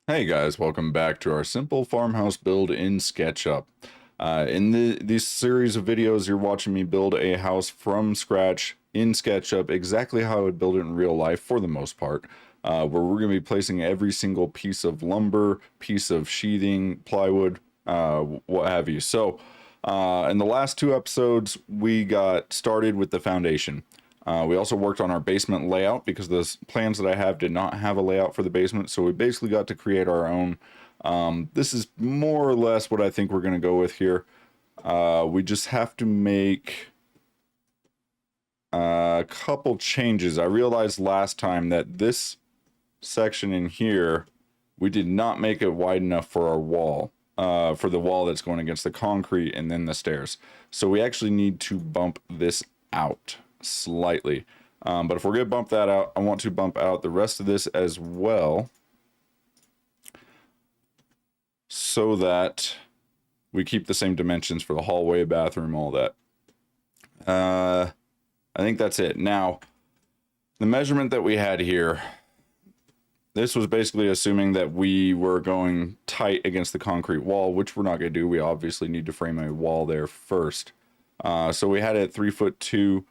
Hey guys, welcome back to our simple farmhouse build in SketchUp. This series of videos, you're watching me build a house from scratch in SketchUp, exactly how I would build it in real life for the most part, where we're going to be placing every single piece of lumber, piece of sheathing, plywood, what have you. So, in the last two episodes, we got started with the foundation. We also worked on our basement layout because the plans that I have did not have a layout for the basement, so we basically got to create our own. This is more or less what I think we're going to go with here. We just have to make a couple changes. I realized last time that this section in here, we did not make it wide enough for our wall, for the wall that's going against the concrete and then the stairs. So we actually need to bump this out slightly. But if we're going to bump that out, I want to bump out the rest of this as well, so that we keep the same dimensions for the hallway, bathroom, all that. I think that's it. Now, the measurement that we had here, this was basically assuming that we were going tight against the concrete wall, which we're not going to do. We obviously need to frame a wall there first. So we had it 3'2".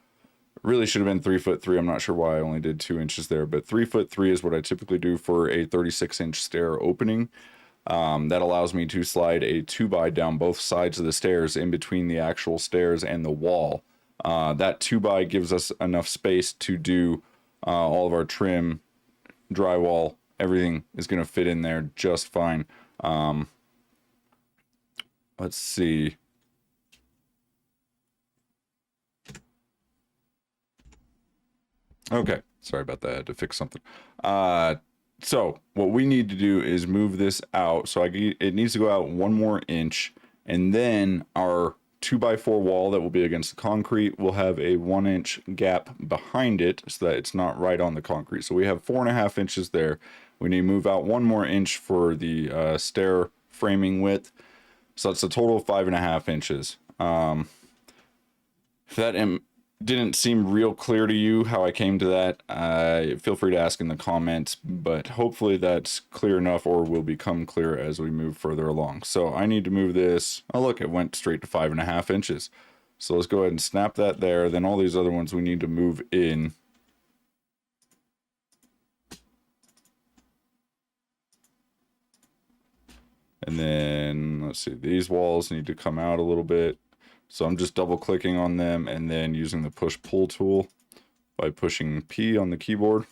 Really should have been 3'3". I'm not sure why I only did 2 inches there, but 3'3" is what I typically do for a 36-inch stair opening. That allows me to slide a 2x down both sides of the stairs in between the actual stairs and the wall. That 2x gives us enough space to do all of our trim, drywall, everything is going to fit in there just fine. Let's see. Okay, sorry about that. I had to fix something. So what we need to do is move this out. So it needs to go out 1 more inch, and then our 2x4 wall that will be against the concrete will have a 1-inch gap behind it so that it's not right on the concrete. So we have 4.5 inches there. We need to move out 1 more inch for the stair framing width. So that's a total of 5.5 inches. If that didn't seem real clear to you how I came to that, feel free to ask in the comments, but hopefully that's clear enough or will become clear as we move further along. So I need to move this. Oh, look, it went straight to 5.5 inches. So let's go ahead and snap that there. Then all these other ones we need to move in. And then let's see, these walls need to come out a little bit. So I'm just double clicking on them and then using the push pull tool by pushing P on the keyboard.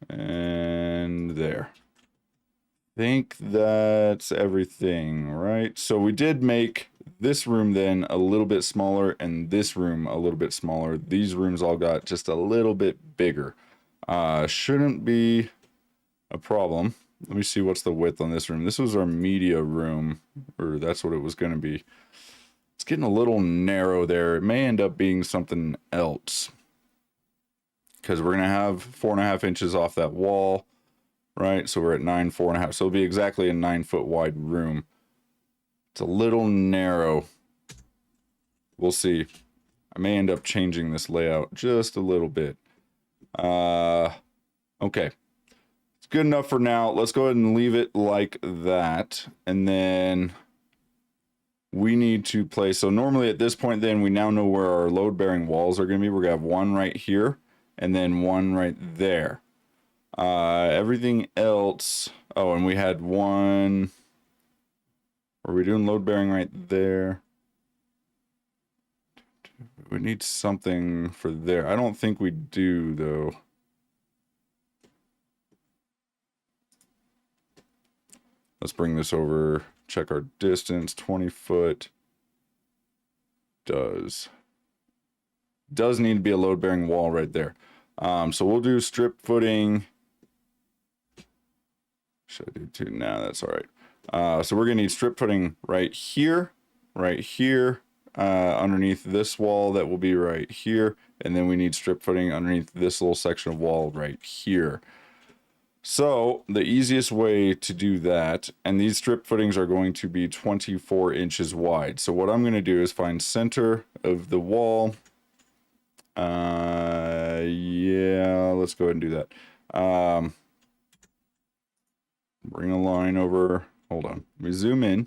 And there. I think that's everything, right? So we did make this room then a little bit smaller and this room a little bit smaller. These rooms all got just a little bit bigger. Shouldn't be a problem. Let me see what's the width on this room. This was our media room, or that's what it was going to be. It's getting a little narrow there. It may end up being something else, because we're going to have 4.5 inches off that wall, right? So we're at 4.5. So it'll be exactly a 9-foot wide room. It's a little narrow. We'll see. I may end up changing this layout just a little bit. Okay. Good enough for now. Let's go ahead and leave it like that. And then we need to place, so normally at this point then we now know where our load bearing walls are going to be. We're going to have one right here and then one right there. Everything else, oh, and we had one, were we doing load bearing right there? We need something for there. I don't think we do though. Let's bring this over, check our distance, 20 foot. Does need to be a load bearing wall right there. So we'll do strip footing. Should I do 2? No, that's all right. So we're gonna need strip footing right here, underneath this wall that will be right here. And then we need strip footing underneath this little section of wall right here. So the easiest way to do that, and these strip footings are going to be 24 inches wide. So what I'm going to do is find center of the wall. Yeah, let's go ahead and do that. Bring a line over. Hold on. We zoom in.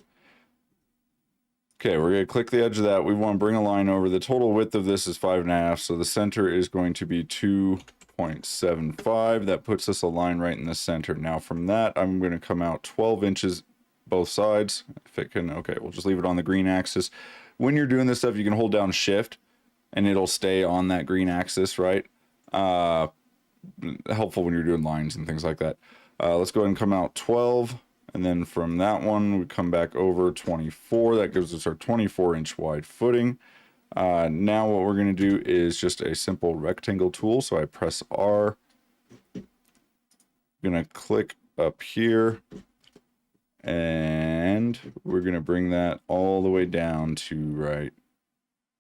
Okay, we're going to click the edge of that. We want to bring a line over. The total width of this is 5.5, so the center is going to be 2.75. That puts us a line right in the center. Now from that, I'm going to come out 12 inches both sides. If it can, okay, we'll just leave it on the green axis. When you're doing this stuff, you can hold down shift and it'll stay on that green axis, right? Helpful when you're doing lines and things like that. Let's go ahead and come out 12. And then from that one, we come back over 24. That gives us our 24-inch wide footing. Now what we're going to do is just a simple rectangle tool. So I press R. I'm going to click up here. And we're going to bring that all the way down to right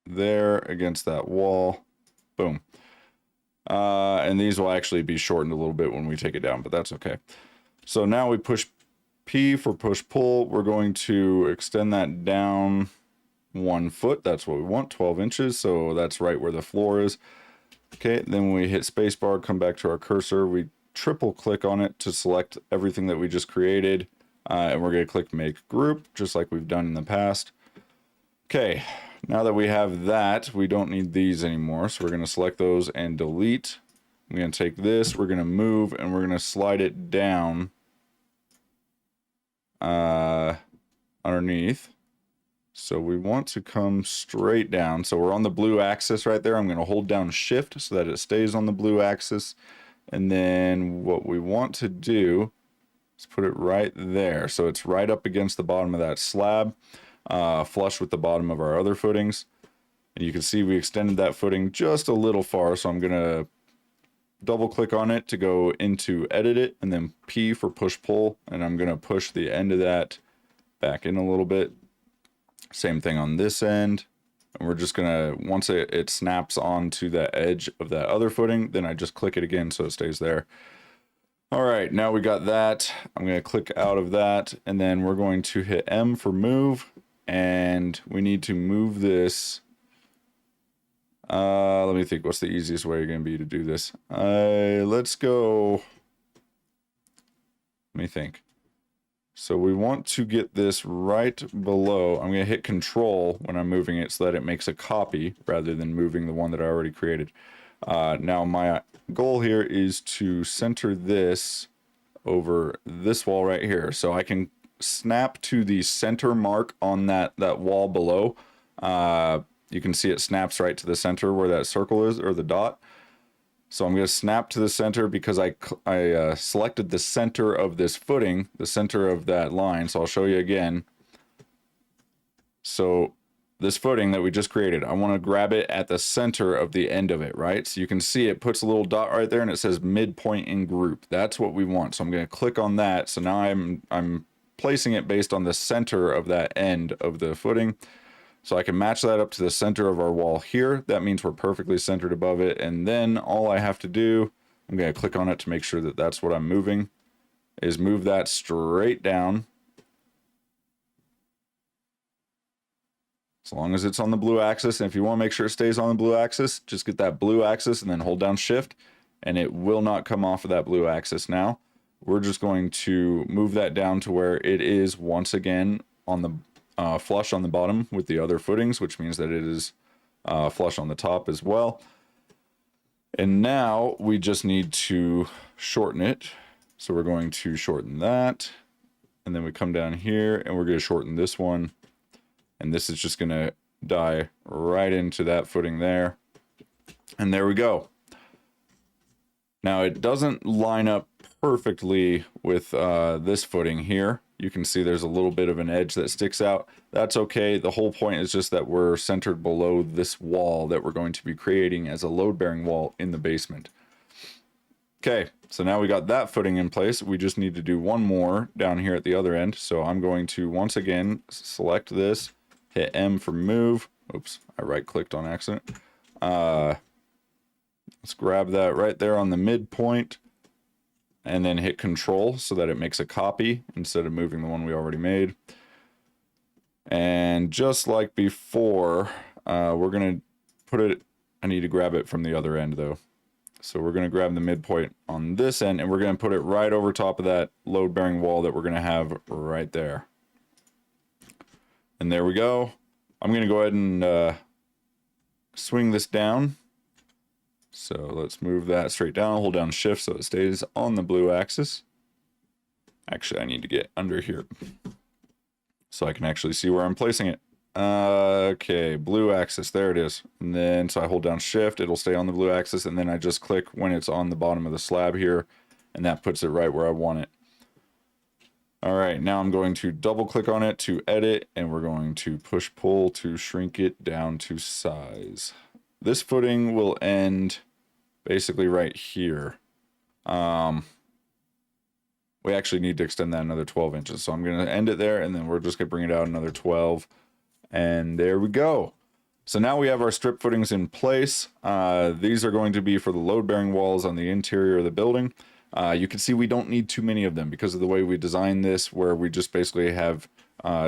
there against that wall. Boom. And these will actually be shortened a little bit when we take it down, but that's okay. So now we push P for push pull. We're going to extend that down 1 foot. That's what we want, 12 inches. So that's right where the floor is. Okay, then we hit spacebar, come back to our cursor. We triple click on it to select everything that we just created. And we're going to click make group, just like we've done in the past. Okay, now that we have that, we don't need these anymore. So we're going to select those and delete. I'm going to take this, we're going to move, and we're going to slide it down underneath. So we want to come straight down. So we're on the blue axis right there. I'm going to hold down shift so that it stays on the blue axis. And then what we want to do is put it right there. So it's right up against the bottom of that slab, flush with the bottom of our other footings. And you can see we extended that footing just a little far. So I'm going to double click on it to go into edit it, and then P for push pull. And I'm going to push the end of that back in a little bit. Same thing on this end. And we're just going to, once it snaps onto the edge of that other footing, then I just click it again so it stays there. All right, now we got that. I'm going to click out of that, and then we're going to hit M for move, and we need to move this. Let me think, what's the easiest way going to be to do this? Let's go. Let me think. So we want to get this right below. I'm going to hit control when I'm moving it so that it makes a copy rather than moving the one that I already created. Now my goal here is to center this over this wall right here. So I can snap to the center mark on that wall below. You can see it snaps right to the center where that circle is, or the dot. So I'm going to snap to the center because I selected the center of this footing, the center of that line. So I'll show you again. So this footing that we just created, I want to grab it at the center of the end of it, right? So you can see it puts a little dot right there and it says midpoint in group. That's what we want. So I'm going to click on that. So now I'm placing it based on the center of that end of the footing. So I can match that up to the center of our wall here. That means we're perfectly centered above it. And then all I have to do, I'm going to click on it to make sure that that's what I'm moving, is move that straight down. As long as it's on the blue axis. And if you want to make sure it stays on the blue axis, just get that blue axis and then hold down shift, and it will not come off of that blue axis. Now we're just going to move that down to where it is once again on the flush on the bottom with the other footings, which means that it is flush on the top as well. And now we just need to shorten it. So we're going to shorten that, and then we come down here and we're going to shorten this one, and this is just going to die right into that footing there. And there we go. Now it doesn't line up perfectly with this footing here. You can see there's a little bit of an edge that sticks out. That's okay. The whole point is just that we're centered below this wall that we're going to be creating as a load-bearing wall in the basement. Okay, so now we got that footing in place. We just need to do one more down here at the other end. So I'm going to once again select this, hit M for move. Oops, I right-clicked on accident. Let's grab that right there on the midpoint, and then hit control so that it makes a copy instead of moving the one we already made. And just like before, we're going to put it, I need to grab it from the other end though. So we're going to grab the midpoint on this end, and we're going to put it right over top of that load-bearing wall that we're going to have right there. And there we go. I'm going to go ahead and swing this down. So let's move that straight down, hold down shift so it stays on the blue axis. Actually, I need to get under here so I can actually see where I'm placing it. Okay, blue axis, there it is. And then, so I hold down shift, it'll stay on the blue axis, and then I just click when it's on the bottom of the slab here, and that puts it right where I want it. All right, now I'm going to double click on it to edit, and we're going to push pull to shrink it down to size. This footing will end basically right here. We actually need to extend that another 12 inches. So I'm going to end it there, and then we're just going to bring it out another 12. And there we go. So now we have our strip footings in place. These are going to be for the load-bearing walls on the interior of the building. You can see we don't need too many of them because of the way we designed this, where we just basically have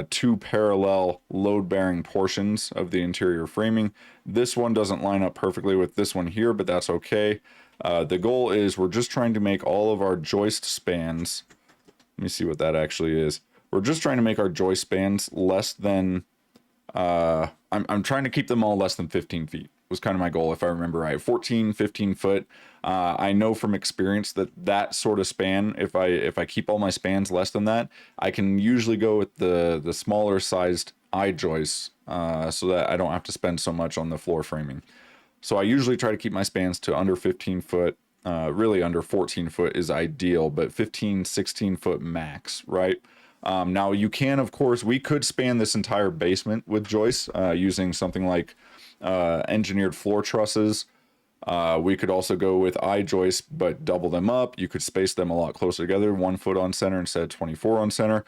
two parallel load-bearing portions of the interior framing. This one doesn't line up perfectly with this one here, but that's okay. The goal is we're just trying to make all of our joist spans. Let me see what that actually is. We're just trying to make our joist spans less than, I'm trying to keep them all less than 15 feet was kind of my goal, if I remember right. 14, 15 foot. I know from experience that sort of span, if I keep all my spans less than that, I can usually go with the smaller sized eye joists, so that I don't have to spend so much on the floor framing. So I usually try to keep my spans to under 15 foot. Really under 14 foot is ideal, but 15, 16 foot max, right? Now you can, of course, we could span this entire basement with joists using something like engineered floor trusses. We could also go with eye joists, but double them up. You could space them a lot closer together, 1 foot on center instead of 24 on center.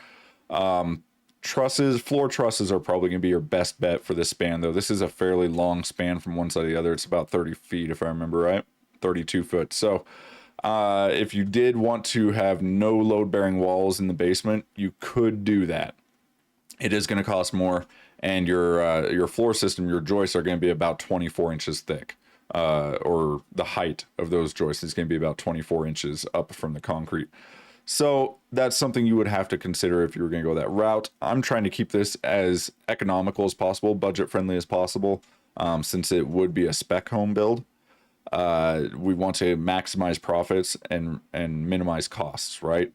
Trusses, floor trusses are probably going to be your best bet for this span, though. This is a fairly long span from one side to the other. It's about 30 feet, if I remember right, 32 foot. So if you did want to have no load-bearing walls in the basement, you could do that. It is going to cost more, and your floor system, your joists are going to be about 24 inches thick, or the height of those joists is going to be about 24 inches up from the concrete. So that's something you would have to consider if you were going to go that route. I'm trying to keep this as economical as possible, budget friendly as possible, since it would be a spec home build. We want to maximize profits and minimize costs, right?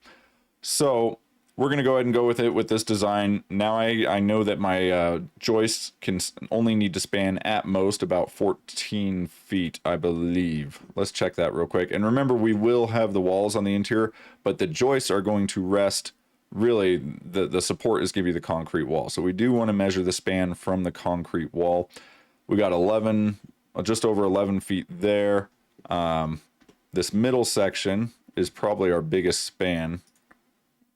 So we're going to go ahead and go with it with this design. Now I know that my joists can only need to span at most about 14 feet, I believe. Let's check that real quick. And remember, we will have the walls on the interior, but the joists are going to rest, really, the support is going to be the concrete wall. So we do want to measure the span from the concrete wall. We got 11, just over 11 feet there. This middle section is probably our biggest span,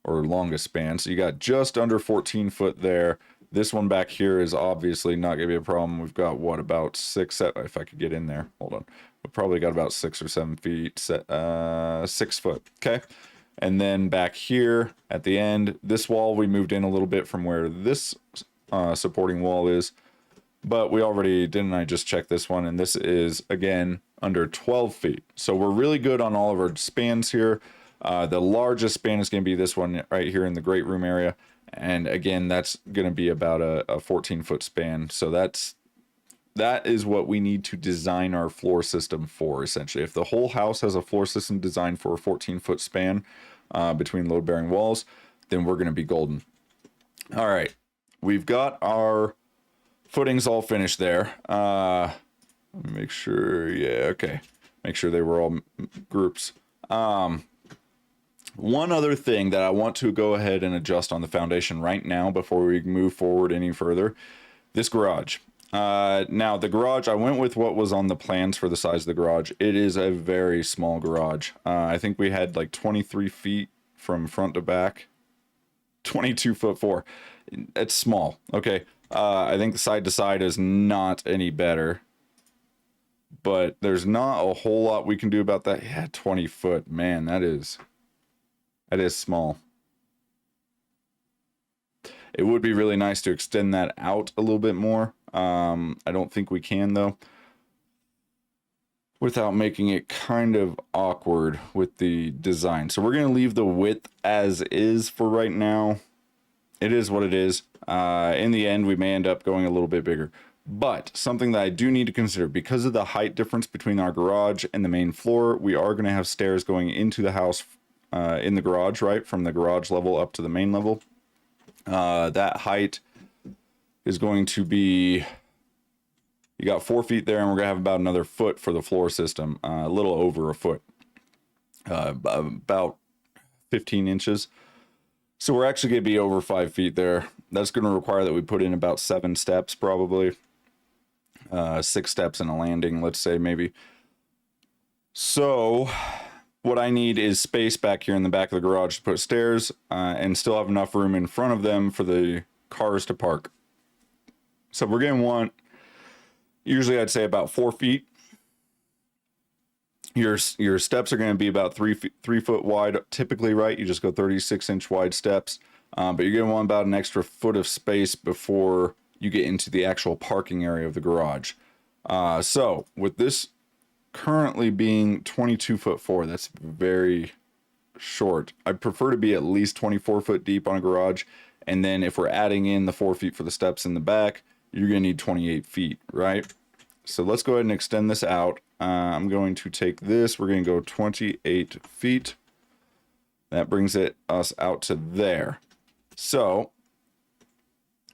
or longest span. So you got just under 14 foot there. This one back here is obviously not gonna be a problem. We've got what, about 6, if I could get in there, hold on. We've probably got about 6 or 7 feet, 6 foot, okay? And then back here at the end, this wall, we moved in a little bit from where this supporting wall is, but we already, didn't I just check this one? And this is, again, under 12 feet. So we're really good on all of our spans here. The largest span is going to be this one right here in the great room area. And again, that's going to be about a 14 foot span. So that is what we need to design our floor system for, essentially. If the whole house has a floor system designed for a 14 foot span between load bearing walls, then we're going to be golden. All right. We've got our footings all finished there. Let me make sure. Yeah. Okay. Make sure they were all groups. One other thing that I want to go ahead and adjust on the foundation right now before we move forward any further, this garage. Now the garage, I went with what was on the plans for the size of the garage. It is a very small garage. I think we had like 23 feet from front to back, 22 foot 4. It's small. Okay. I think the side to side is not any better, but there's not a whole lot we can do about that. Yeah, 20 foot, man, that is small. It would be really nice to extend that out a little bit more. I don't think we can, though. without making it kind of awkward with the design. So we're going to leave the width as is for right now. It is what it is. In the end, we may end up going a little bit bigger. But something that I do need to consider, because of the height difference between our garage and the main floor, we are going to have stairs going into the house in the garage, right? From the garage level up to the main level. That height is going to be, you got 4 feet there, and we're going to have about another foot for the floor system, a little over a foot, about 15 inches. So we're actually going to be over 5 feet there. That's going to require that we put in about 7 steps, probably 6 steps and a landing, let's say, maybe. So what I need is space back here in the back of the garage to put stairs and still have enough room in front of them for the cars to park. So we're going to want, usually I'd say about 4 feet. Your steps are going to be about 3 foot wide, typically, right? You just go 36-inch wide steps, but you're going to want about an extra foot of space before you get into the actual parking area of the garage. So with this currently being 22'4", that's very short. I prefer to be at least 24 foot deep on a garage, and then if we're adding in the 4 feet for the steps in the back, you're going to need 28 feet, right? So let's go ahead and extend this out. I'm going to take this. We're going to go 28 feet. That brings us out to there. So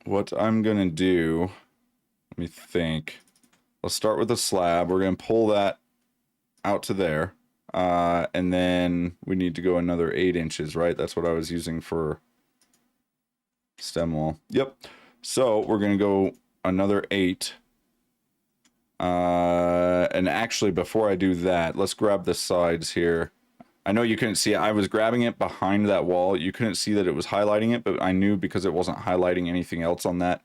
what I'm going to do, let me think. Let's start with a slab. We're going to pull that out to there. And then we need to go another 8 inches, right? That's what I was using for stem wall. Yep. So we're going to go another 8. And actually, before I do that, let's grab the sides here. I know you couldn't see it. I was grabbing it behind that wall. You couldn't see that it was highlighting it, but I knew because it wasn't highlighting anything else on that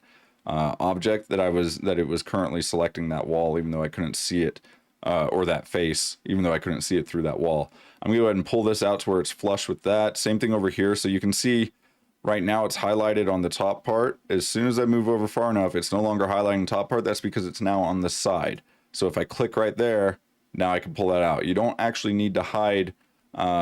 object that it was currently selecting that wall, even though I couldn't see it, or that face, even though I couldn't see it through that wall. I'm gonna go ahead and pull this out to where it's flush with that. Same thing over here. So you can see right now it's highlighted on the top part. As soon as I move over far enough, it's no longer highlighting the top part. That's because it's now on the side. So if I click right there, now I can pull that out. You don't actually need to hide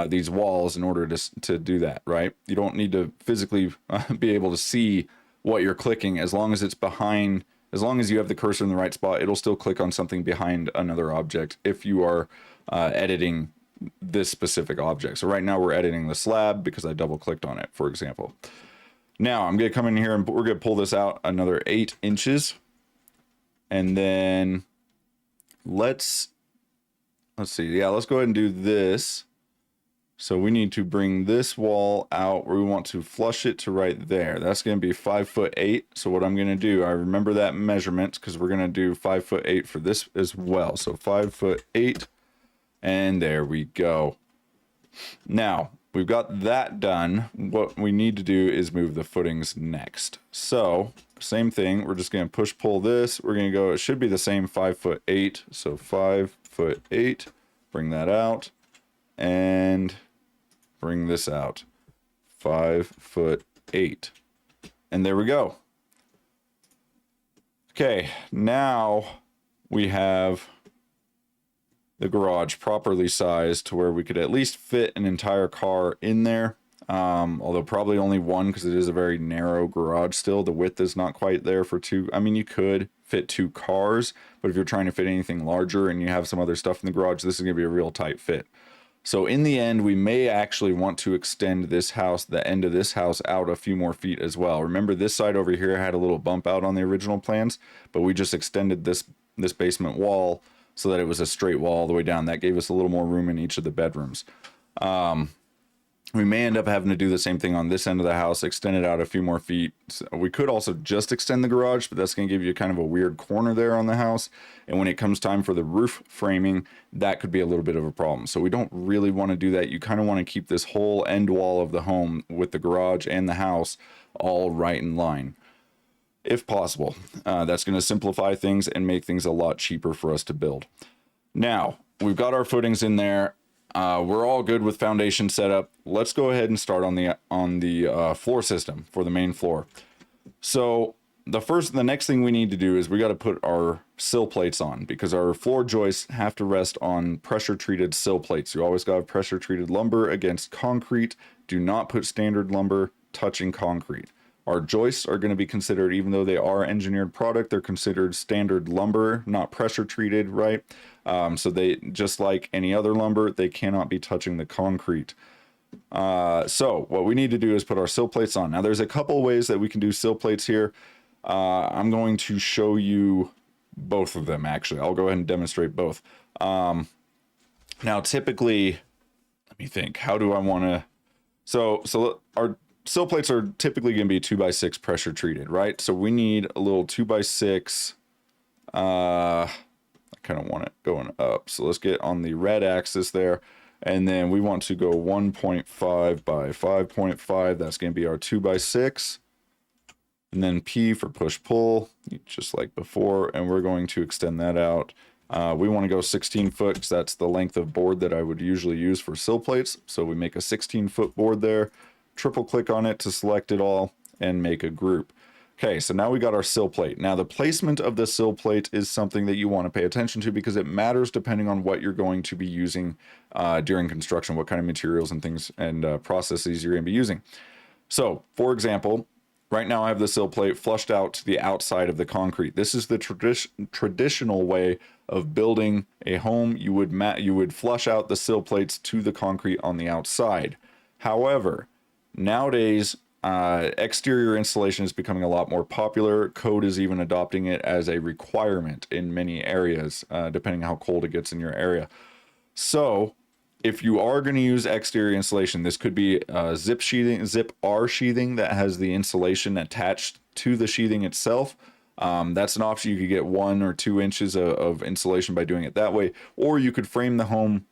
these walls in order to do that, right? You don't need to physically be able to see what you're clicking. As long as it's behind, as long as you have the cursor in the right spot, it'll still click on something behind another object if you are editing this specific object. So right now we're editing the slab because I double clicked on it, for example. Now I'm going to come in here and we're going to pull this out another 8 inches. And then let's see. Yeah, let's go ahead and do this. So we need to bring this wall out. We want to flush it to right there. That's going to be 5'8". So what I'm going to do, I remember that measurement because we're going to do 5'8" for this as well. So 5'8", and there we go. Now we've got that done. What we need to do is move the footings next. So same thing. We're just going to push pull this. We're going to go. It should be the same 5'8". So 5'8". Bring that out and bring this out. 5'8", and there we go. Okay, now we have the garage properly sized to where we could at least fit an entire car in there. Although probably only one because it is a very narrow garage still. The width is not quite there for two. I mean, you could fit 2 cars, but if you're trying to fit anything larger and you have some other stuff in the garage, this is going to be a real tight fit. So in the end, we may actually want to extend this house, the end of this house, out a few more feet as well. Remember, this side over here had a little bump out on the original plans, but we just extended this basement wall so that it was a straight wall all the way down. That gave us a little more room in each of the bedrooms. We may end up having to do the same thing on this end of the house, extend it out a few more feet. So we could also just extend the garage, but that's going to give you kind of a weird corner there on the house. And when it comes time for the roof framing, that could be a little bit of a problem. So we don't really want to do that. You kind of want to keep this whole end wall of the home with the garage and the house all right in line, if possible. That's going to simplify things and make things a lot cheaper for us to build. Now, we've got our footings in there. We're all good with foundation setup. Let's go ahead and start on the floor system for the main floor. So the next thing we need to do is we got to put our sill plates on, because our floor joists have to rest on pressure treated sill plates. You always got to have pressure treated lumber against concrete. Do not put standard lumber touching concrete. Our joists are going to be considered, even though they are engineered product, they're considered standard lumber, not pressure treated, right? So they, just like any other lumber, they cannot be touching the concrete. So what we need to do is put our sill plates on. Now there's a couple ways that we can do sill plates here. I'm going to show you both of them, actually. I'll go ahead and demonstrate both. Now typically, let me think, how do I want to, so our sill plates are typically going to be 2x6 pressure treated, right? So we need a little 2x6, I kind of want it going up. So let's get on the red axis there. And then we want to go 1.5 by 5.5. That's going to be our 2x6. And then P for push pull, just like before. And we're going to extend that out. We want to go 16 foot because that's the length of board that I would usually use for sill plates. So we make a 16-foot board there, triple click on it to select it all, and make a group. Okay, so now we got our sill plate. Now the placement of the sill plate is something that you want to pay attention to, because it matters depending on what you're going to be using during construction, what kind of materials and things and processes you're going to be using. So, for example, right now I have the sill plate flushed out to the outside of the concrete. This is the traditional way of building a home. You would flush out the sill plates to the concrete on the outside. However, nowadays, exterior insulation is becoming a lot more popular. Code is even adopting it as a requirement in many areas, depending how cold it gets in your area. So if you are going to use exterior insulation, this could be zip R sheathing that has the insulation attached to the sheathing itself. That's an option. You could get 1 or 2 inches of insulation by doing it that way, or you could frame the home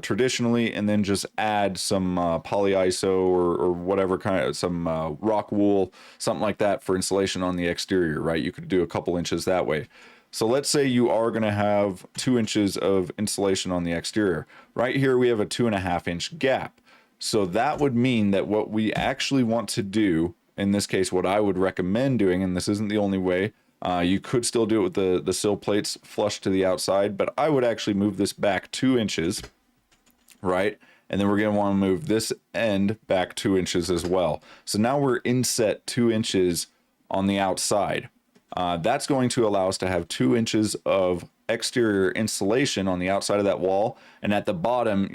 traditionally and then just add some polyiso or whatever kind of, some rock wool, something like that for insulation on the exterior, right? You could do a couple inches that way. So let's say you are going to have 2 inches of insulation on the exterior. Right here we have a 2.5 inch gap. So that would mean that what we actually want to do, in this case what I would recommend doing, and this isn't the only way, you could still do it with the sill plates flush to the outside, but I would actually move this back 2 inches, right? And then we're going to want to move this end back 2 inches as well. So now we're inset 2 inches on the outside. That's going to allow us to have 2 inches of exterior insulation on the outside of that wall, and at the bottom,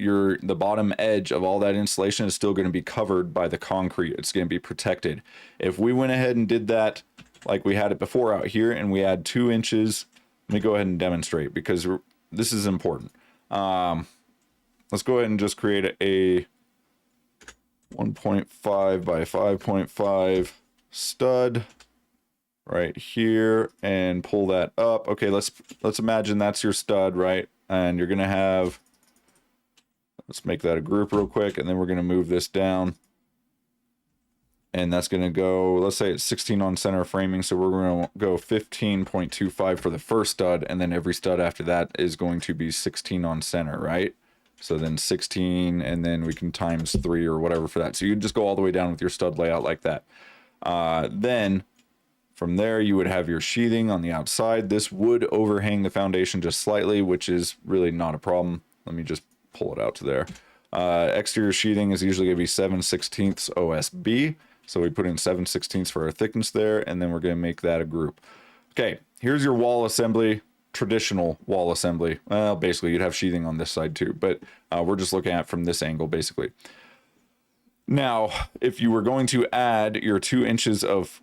the bottom edge of all that insulation is still going to be covered by the concrete. It's going to be protected. If we went ahead and did that like we had it before out here, and we add 2 inches, let me go ahead and demonstrate, because this is important. Let's go ahead and just create a 1.5 by 5.5 stud right here and pull that up. Okay, let's imagine that's your stud, right? And you're gonna have, let's make that a group real quick, and then we're gonna move this down. And that's gonna go, let's say it's 16 on center framing, so we're gonna go 15.25 for the first stud, and then every stud after that is going to be 16 on center, right? So then 16, and then we can times 3 or whatever for that. So you just go all the way down with your stud layout like that. Then from there, you would have your sheathing on the outside. This would overhang the foundation just slightly, which is really not a problem. Let me just pull it out to there. Exterior sheathing is usually going to be 7/16 OSB. So we put in 7/16 for our thickness there, and then we're going to make that a group. Okay, here's your wall assembly, traditional wall assembly. Well, basically, you'd have sheathing on this side too, but we're just looking at it from this angle, basically. Now, if you were going to add your 2 inches of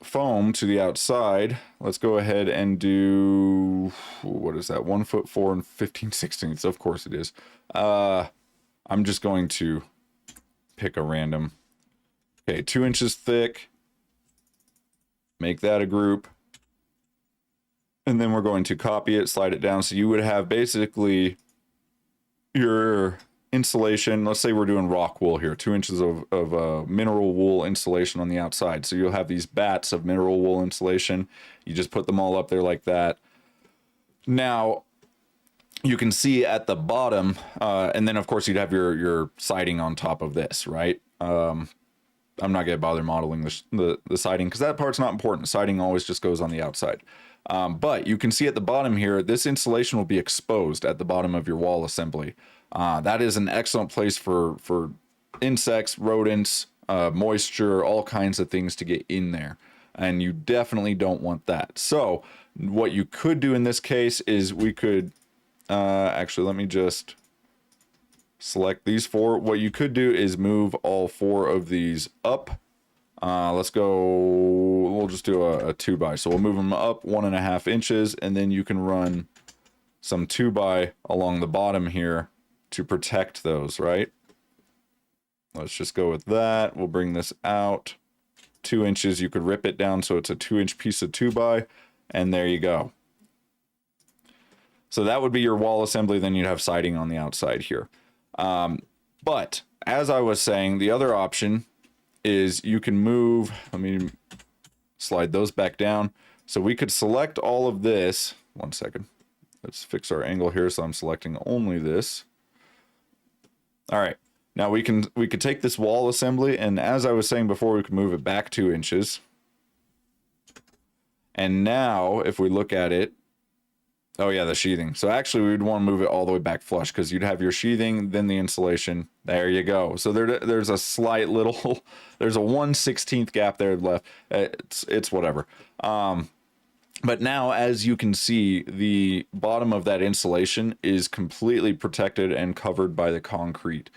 foam to the outside, let's go ahead and do, what is that, 1'4" and 15/16. Of course it is. I'm just going to pick a random, okay, 2 inches thick, make that a group, and then we're going to copy it, slide it down. So you would have basically your insulation. Let's say we're doing rock wool here, 2 inches of mineral wool insulation on the outside. So you'll have these bats of mineral wool insulation. You just put them all up there like that. Now you can see at the bottom, and then of course you'd have your siding on top of this, right? I'm not going to bother modeling the siding because that part's not important. Siding always just goes on the outside. But you can see at the bottom here, this insulation will be exposed at the bottom of your wall assembly. That is an excellent place for insects, rodents, moisture, all kinds of things to get in there. And you definitely don't want that. So what you could do in this case is we could, actually, let me just select these four. What you could do is move all four of these up. Let's go, we'll just do a 2x. So we'll move them up 1.5 inches, and then you can run some 2x along the bottom here to protect those, right? Let's just go with that. We'll bring this out 2 inches. You could rip it down so it's a 2-inch piece of 2x, and there you go. So that would be your wall assembly. Then you'd have siding on the outside here. But as I was saying, the other option is you can move, let me slide those back down. So we could select all of this. 1 second. Let's fix our angle here. So I'm selecting only this. All right. Now we could take this wall assembly, and as I was saying before, we could move it back 2 inches. And now if we look at it, oh yeah, the sheathing. So actually we'd want to move it all the way back flush because you'd have your sheathing, then the insulation. There you go. So there's a slight little, there's a 1/16 gap there left. It's whatever. But now, as you can see, the bottom of that insulation is completely protected and covered by the concrete.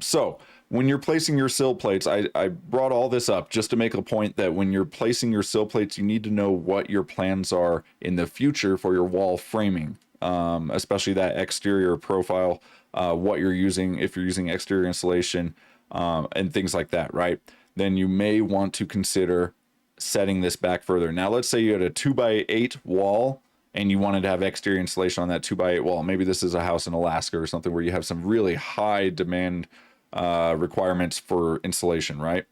So when you're placing your sill plates, I brought all this up just to make a point that when you're placing your sill plates, you need to know what your plans are in the future for your wall framing, especially that exterior profile, what you're using, if you're using exterior insulation, and things like that, right? Then you may want to consider setting this back further. Now, let's say you had a 2x8 wall and you wanted to have exterior insulation on that 2x8 wall. Maybe this is a house in Alaska or something where you have some really high demand requirements for insulation, right?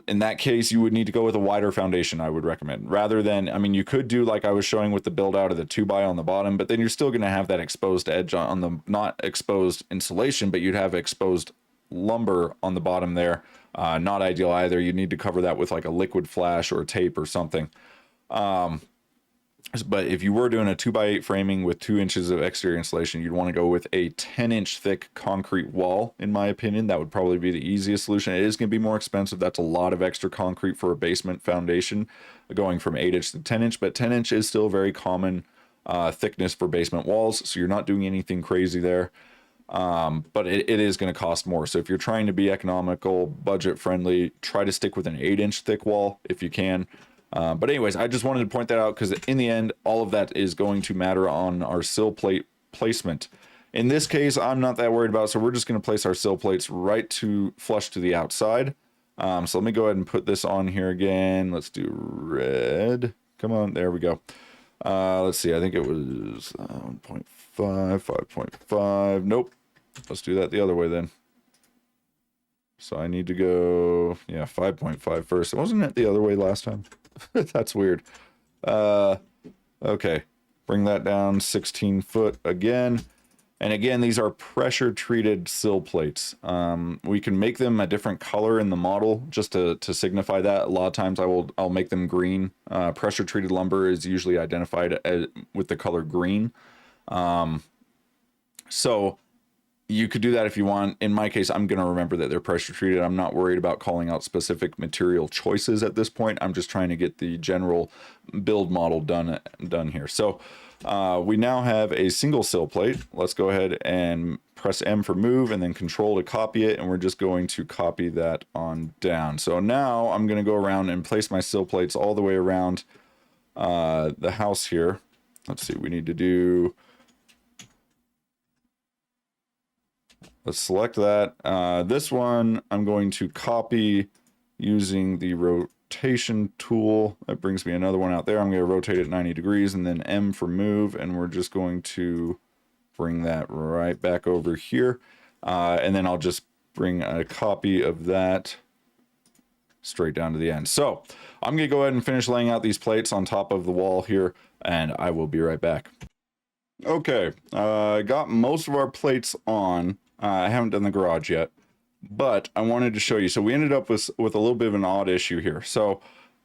In that case, you would need to go with a wider foundation, I would recommend, rather than, I mean, you could do like I was showing with the build out of the 2x on the bottom, but then you're still going to have that exposed edge on the, not exposed insulation, but you'd have exposed lumber on the bottom there. Not ideal either. You need to cover that with like a liquid flash or a tape or something. But if you were doing a 2x8 framing with 2 inches of exterior insulation, you'd want to go with a 10-inch thick concrete wall, in my opinion. That would probably be the easiest solution. It is going to be more expensive. That's a lot of extra concrete for a basement foundation, going from 8-inch to 10-inch, but 10-inch is still very common thickness for basement walls, so you're not doing anything crazy there. But it is going to cost more. So if you're trying to be economical, budget friendly, try to stick with an 8-inch thick wall if you can. But anyways, I just wanted to point that out because in the end, all of that is going to matter on our sill plate placement. In this case, I'm not that worried about, so we're just going to place our sill plates right to flush to the outside. So let me go ahead and put this on here again. Let's do red. Come on, there we go. Let's see, I think it was 1.5, 5.5. Nope. Let's do that the other way then. So I need to go, yeah, 5.5 first. Wasn't it the other way last time? That's weird. Okay. Bring that down 16 foot again. And again, these are pressure treated sill plates. We can make them a different color in the model just to signify that. A lot of times I'll make them green. Pressure treated lumber is usually identified with the color green. So you could do that if you want. In my case, I'm going to remember that they're pressure treated. I'm not worried about calling out specific material choices at this point. I'm just trying to get the general build model done here. So we now have a single sill plate. Let's go ahead and press M for move and then control to copy it. And we're just going to copy that on down. So now I'm going to go around and place my sill plates all the way around the house here. Let's see, we need to do... Let's select that. This one I'm going to copy using the rotation tool. That brings me another one out there. I'm going to rotate it 90 degrees and then M for move. And we're just going to bring that right back over here. And then I'll just bring a copy of that straight down to the end. So I'm going to go ahead and finish laying out these plates on top of the wall here, and I will be right back. Okay, I got most of our plates on. I haven't done the garage yet. But I wanted to show you. So we ended up with a little bit of an odd issue here. So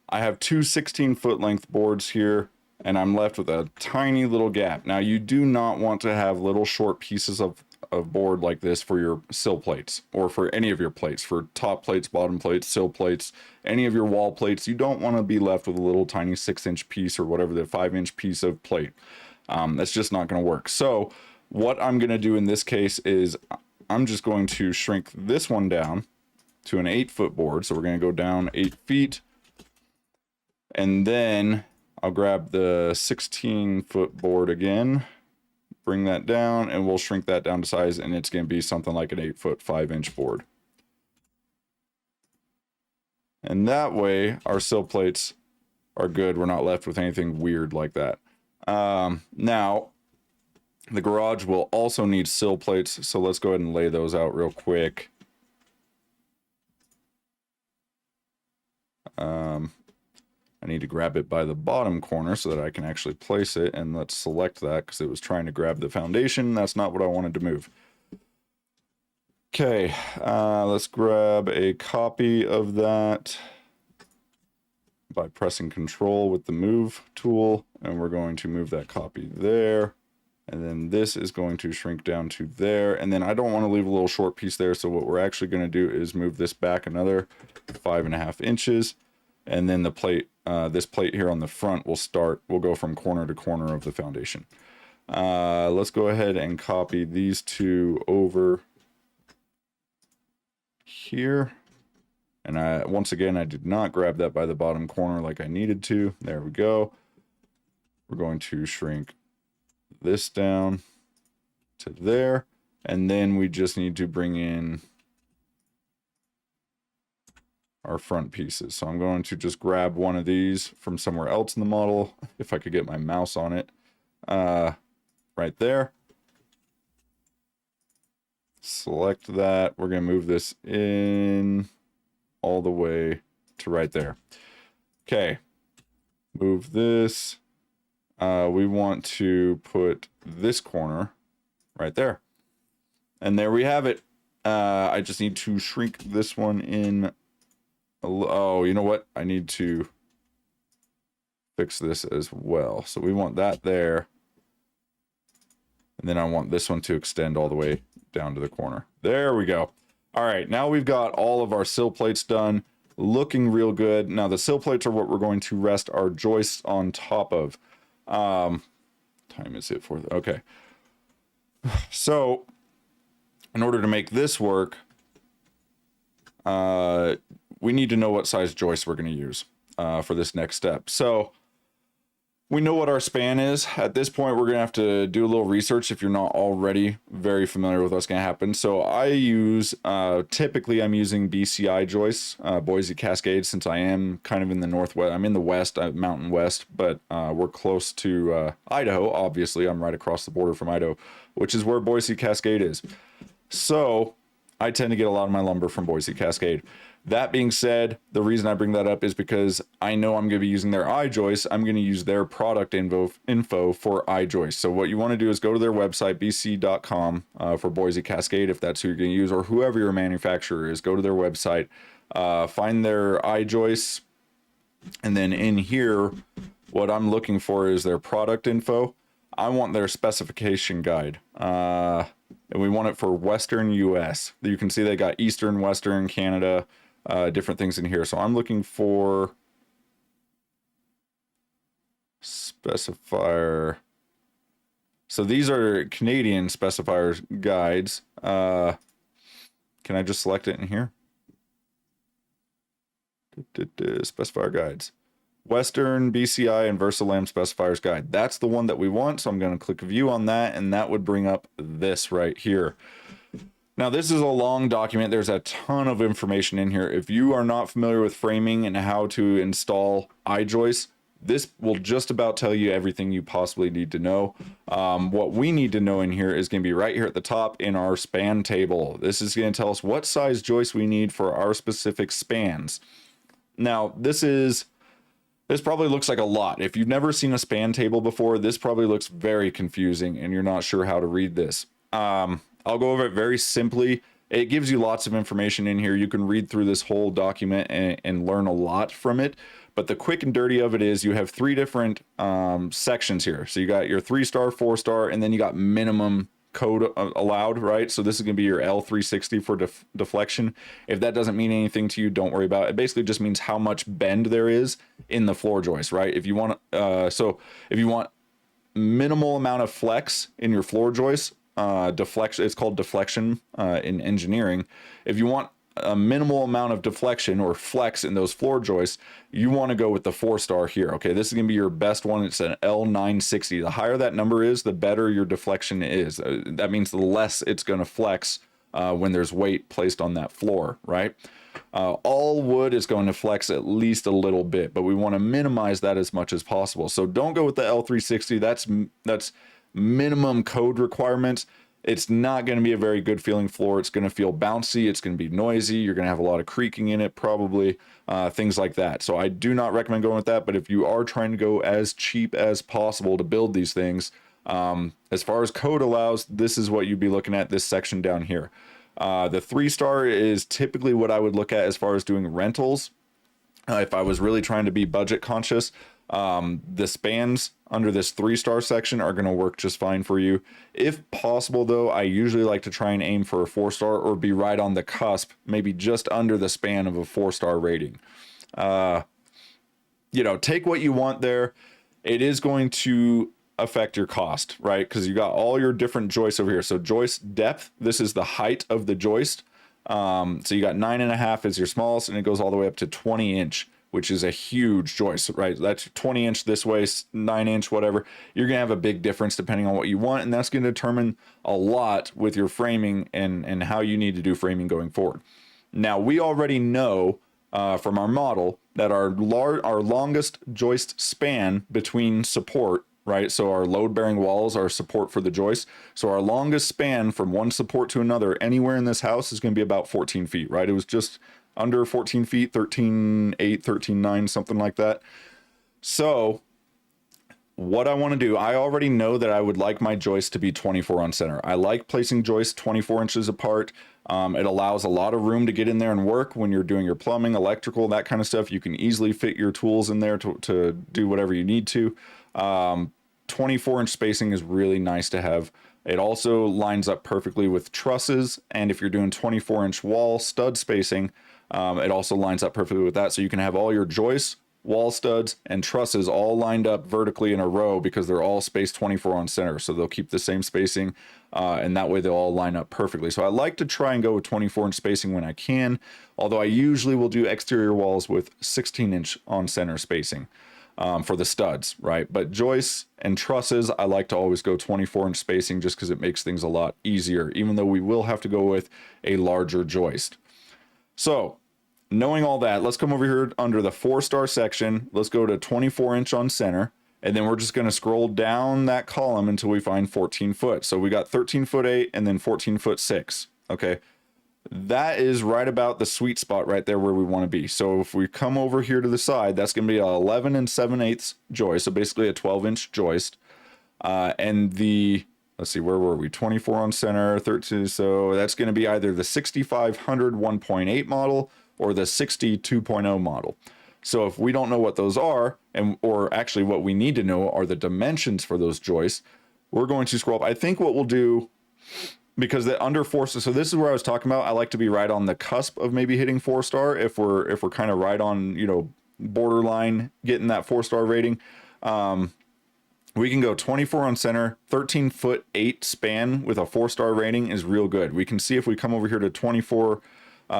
I have two 16-foot length boards here, and I'm left with a tiny little gap. Now, you do not want to have little short pieces of board like this for your sill plates, or for any of your plates, for top plates, bottom plates, sill plates, any of your wall plates. You don't want to be left with a little tiny 6-inch piece or whatever, the 5-inch piece of plate. That's just not going to work. So what I'm going to do in this case is I'm just going to shrink this one down to an 8-foot board. So we're going to go down 8 feet. And then I'll grab the 16-foot board again, bring that down, and we'll shrink that down to size, and it's going to be something like an 8-foot, 5-inch board. And that way, our sill plates are good. We're not left with anything weird like that. Now, the garage will also need sill plates, so let's go ahead and lay those out real quick. I need to grab it by the bottom corner so that I can actually place it, and let's select that because it was trying to grab the foundation. That's not what I wanted to move. Okay, let's grab a copy of that by pressing Control with the move tool, and we're going to move that copy there. And then this is going to shrink down to there. And then I don't want to leave a little short piece there. So what we're actually going to do is move this back another 5.5 inches. And then the plate, this plate here on the front will go from corner to corner of the foundation. Let's go ahead and copy these two over here. And once again, I did not grab that by the bottom corner like I needed to. There we go. We're going to shrink this down to there, and then we just need to bring in our front pieces. So I'm going to just grab one of these from somewhere else in the model, if I could get my mouse on it, right there. Select that. We're going to move this in all the way to right there. Okay, move this. We want to put this corner right there. And there we have it. I just need to shrink this one in. Oh, you know what? I need to fix this as well. So we want that there. And then I want this one to extend all the way down to the corner. There we go. All right, now we've got all of our sill plates done. Looking real good. Now the sill plates are what we're going to rest our joists on top of. Time is it for okay. So in order to make this work, we need to know what size joist we're going to use for this next step. So we know what our span is. At this point, we're going to have to do a little research if you're not already very familiar with what's going to happen. So I use, typically I'm using BCI joists, Boise Cascade, since I am kind of in the northwest. I'm in the west, Mountain West, but we're close to Idaho. Obviously, I'm right across the border from Idaho, which is where Boise Cascade is. So I tend to get a lot of my lumber from Boise Cascade. That being said, the reason I bring that up is because I know I'm going to be using their I-joists. I'm going to use their product info for I-joists. So what you want to do is go to their website, bc.com, for Boise Cascade, if that's who you're going to use, or whoever your manufacturer is. Go to their website, find their I-joists, and then in here, what I'm looking for is their product info. I want their specification guide. And we want it for Western US. You can see they got Eastern, Western, Canada, different things in here. So I'm looking for specifier. So these are Canadian specifiers guides. Can I just select it in here? Specifier guides. Western, BCI, and Versalam specifiers guide. That's the one that we want. So I'm going to click view on that, and that would bring up this right here. Now, this is a long document. There's a ton of information in here. If you are not familiar with framing and how to install I-joists, this will just about tell you everything you possibly need to know. What we need to know in here is going to be right here at the top in our span table. This is going to tell us what size joist we need for our specific spans. Now, this probably looks like a lot. If you've never seen a span table before, this probably looks very confusing and you're not sure how to read this. I'll go over it very simply. It gives you lots of information in here. You can read through this whole document and learn a lot from it. But the quick and dirty of it is you have 3 different sections here. So you got your 3-star, 4-star, and then you got minimum code allowed, right? So this is going to be your L360 for deflection. If that doesn't mean anything to you, don't worry about it. It basically just means how much bend there is in the floor joist, right? If you want so if you want minimal amount of flex in your floor joist, deflection, it's called deflection in engineering. If you want a minimal amount of deflection or flex in those floor joists, you want to go with the 4-star here. Okay, this is going to be your best one. It's an L960. The higher that number is, the better your deflection is. That means the less it's going to flex when there's weight placed on that floor, right? All wood is going to flex at least a little bit, but we want to minimize that as much as possible. So don't go with the L360. That's minimum code requirements. It's not going to be a very good feeling floor. It's going to feel bouncy. It's going to be noisy. You're going to have a lot of creaking in it, probably, things like that. So I do not recommend going with that. But if you are trying to go as cheap as possible to build these things, as far as code allows, this is what you'd be looking at, this section down here. The 3-star is typically what I would look at as far as doing rentals. If I was really trying to be budget conscious, the spans under this 3-star section are going to work just fine for you. If possible, though, I usually like to try and aim for a 4-star or be right on the cusp, maybe just under the span of a 4-star rating. You know, take what you want there. It is going to affect your cost, right? Because you got all your different joists over here. So joist depth, this is the height of the joist. So you got 9.5 as your smallest, and it goes all the way up to 20 inch, which is a huge joist, right? That's 20 inch this way, 9 inch, whatever. You're gonna have a big difference depending on what you want, and that's gonna determine a lot with your framing and how you need to do framing going forward. Now, we already know from our model that our longest joist span between support, right? So our load-bearing walls are support for the joist. So our longest span from one support to another anywhere in this house is gonna be about 14 feet, right? It was just under 14 feet, 13.8, 13.9, something like that. So what I want to do, I already know that I would like my joist to be 24 on center. I like placing joists 24 inches apart. It allows a lot of room to get in there and work when you're doing your plumbing, electrical, that kind of stuff. You can easily fit your tools in there to do whatever you need to. 24 inch spacing is really nice to have. It also lines up perfectly with trusses. And if you're doing 24 inch wall stud spacing, it also lines up perfectly with that. So you can have all your joists, wall studs, and trusses all lined up vertically in a row because they're all spaced 24 on center. So they'll keep the same spacing, and that way they'll all line up perfectly. So I like to try and go with 24 inch spacing when I can, although I usually will do exterior walls with 16 inch on center spacing for the studs, right? But joists and trusses, I like to always go 24 inch spacing just because it makes things a lot easier, even though we will have to go with a larger joist. So knowing all that, let's come over here under the 4-star section. Let's go to 24 inch on center. And then we're just going to scroll down that column until we find 14 foot. So we got 13 foot 8 and then 14 foot 6. Okay. That is right about the sweet spot right there where we want to be. So if we come over here to the side, that's going to be a 11 7/8 joist. So basically a 12 inch joist. And the, let's see, where were we? 24 on center, 13. So that's going to be either the 6500 1.8 model or the 60 2.0 model. So if we don't know what those are, or actually what we need to know are the dimensions for those joists, we're going to scroll up. I think what we'll do, because the under 4, so this is where I was talking about, I like to be right on the cusp of maybe hitting 4-star if we're kind of right on, you know, borderline getting that 4-star rating. We can go 24 on center, 13 foot 8 span with a 4-star rating is real good. We can see if we come over here to 24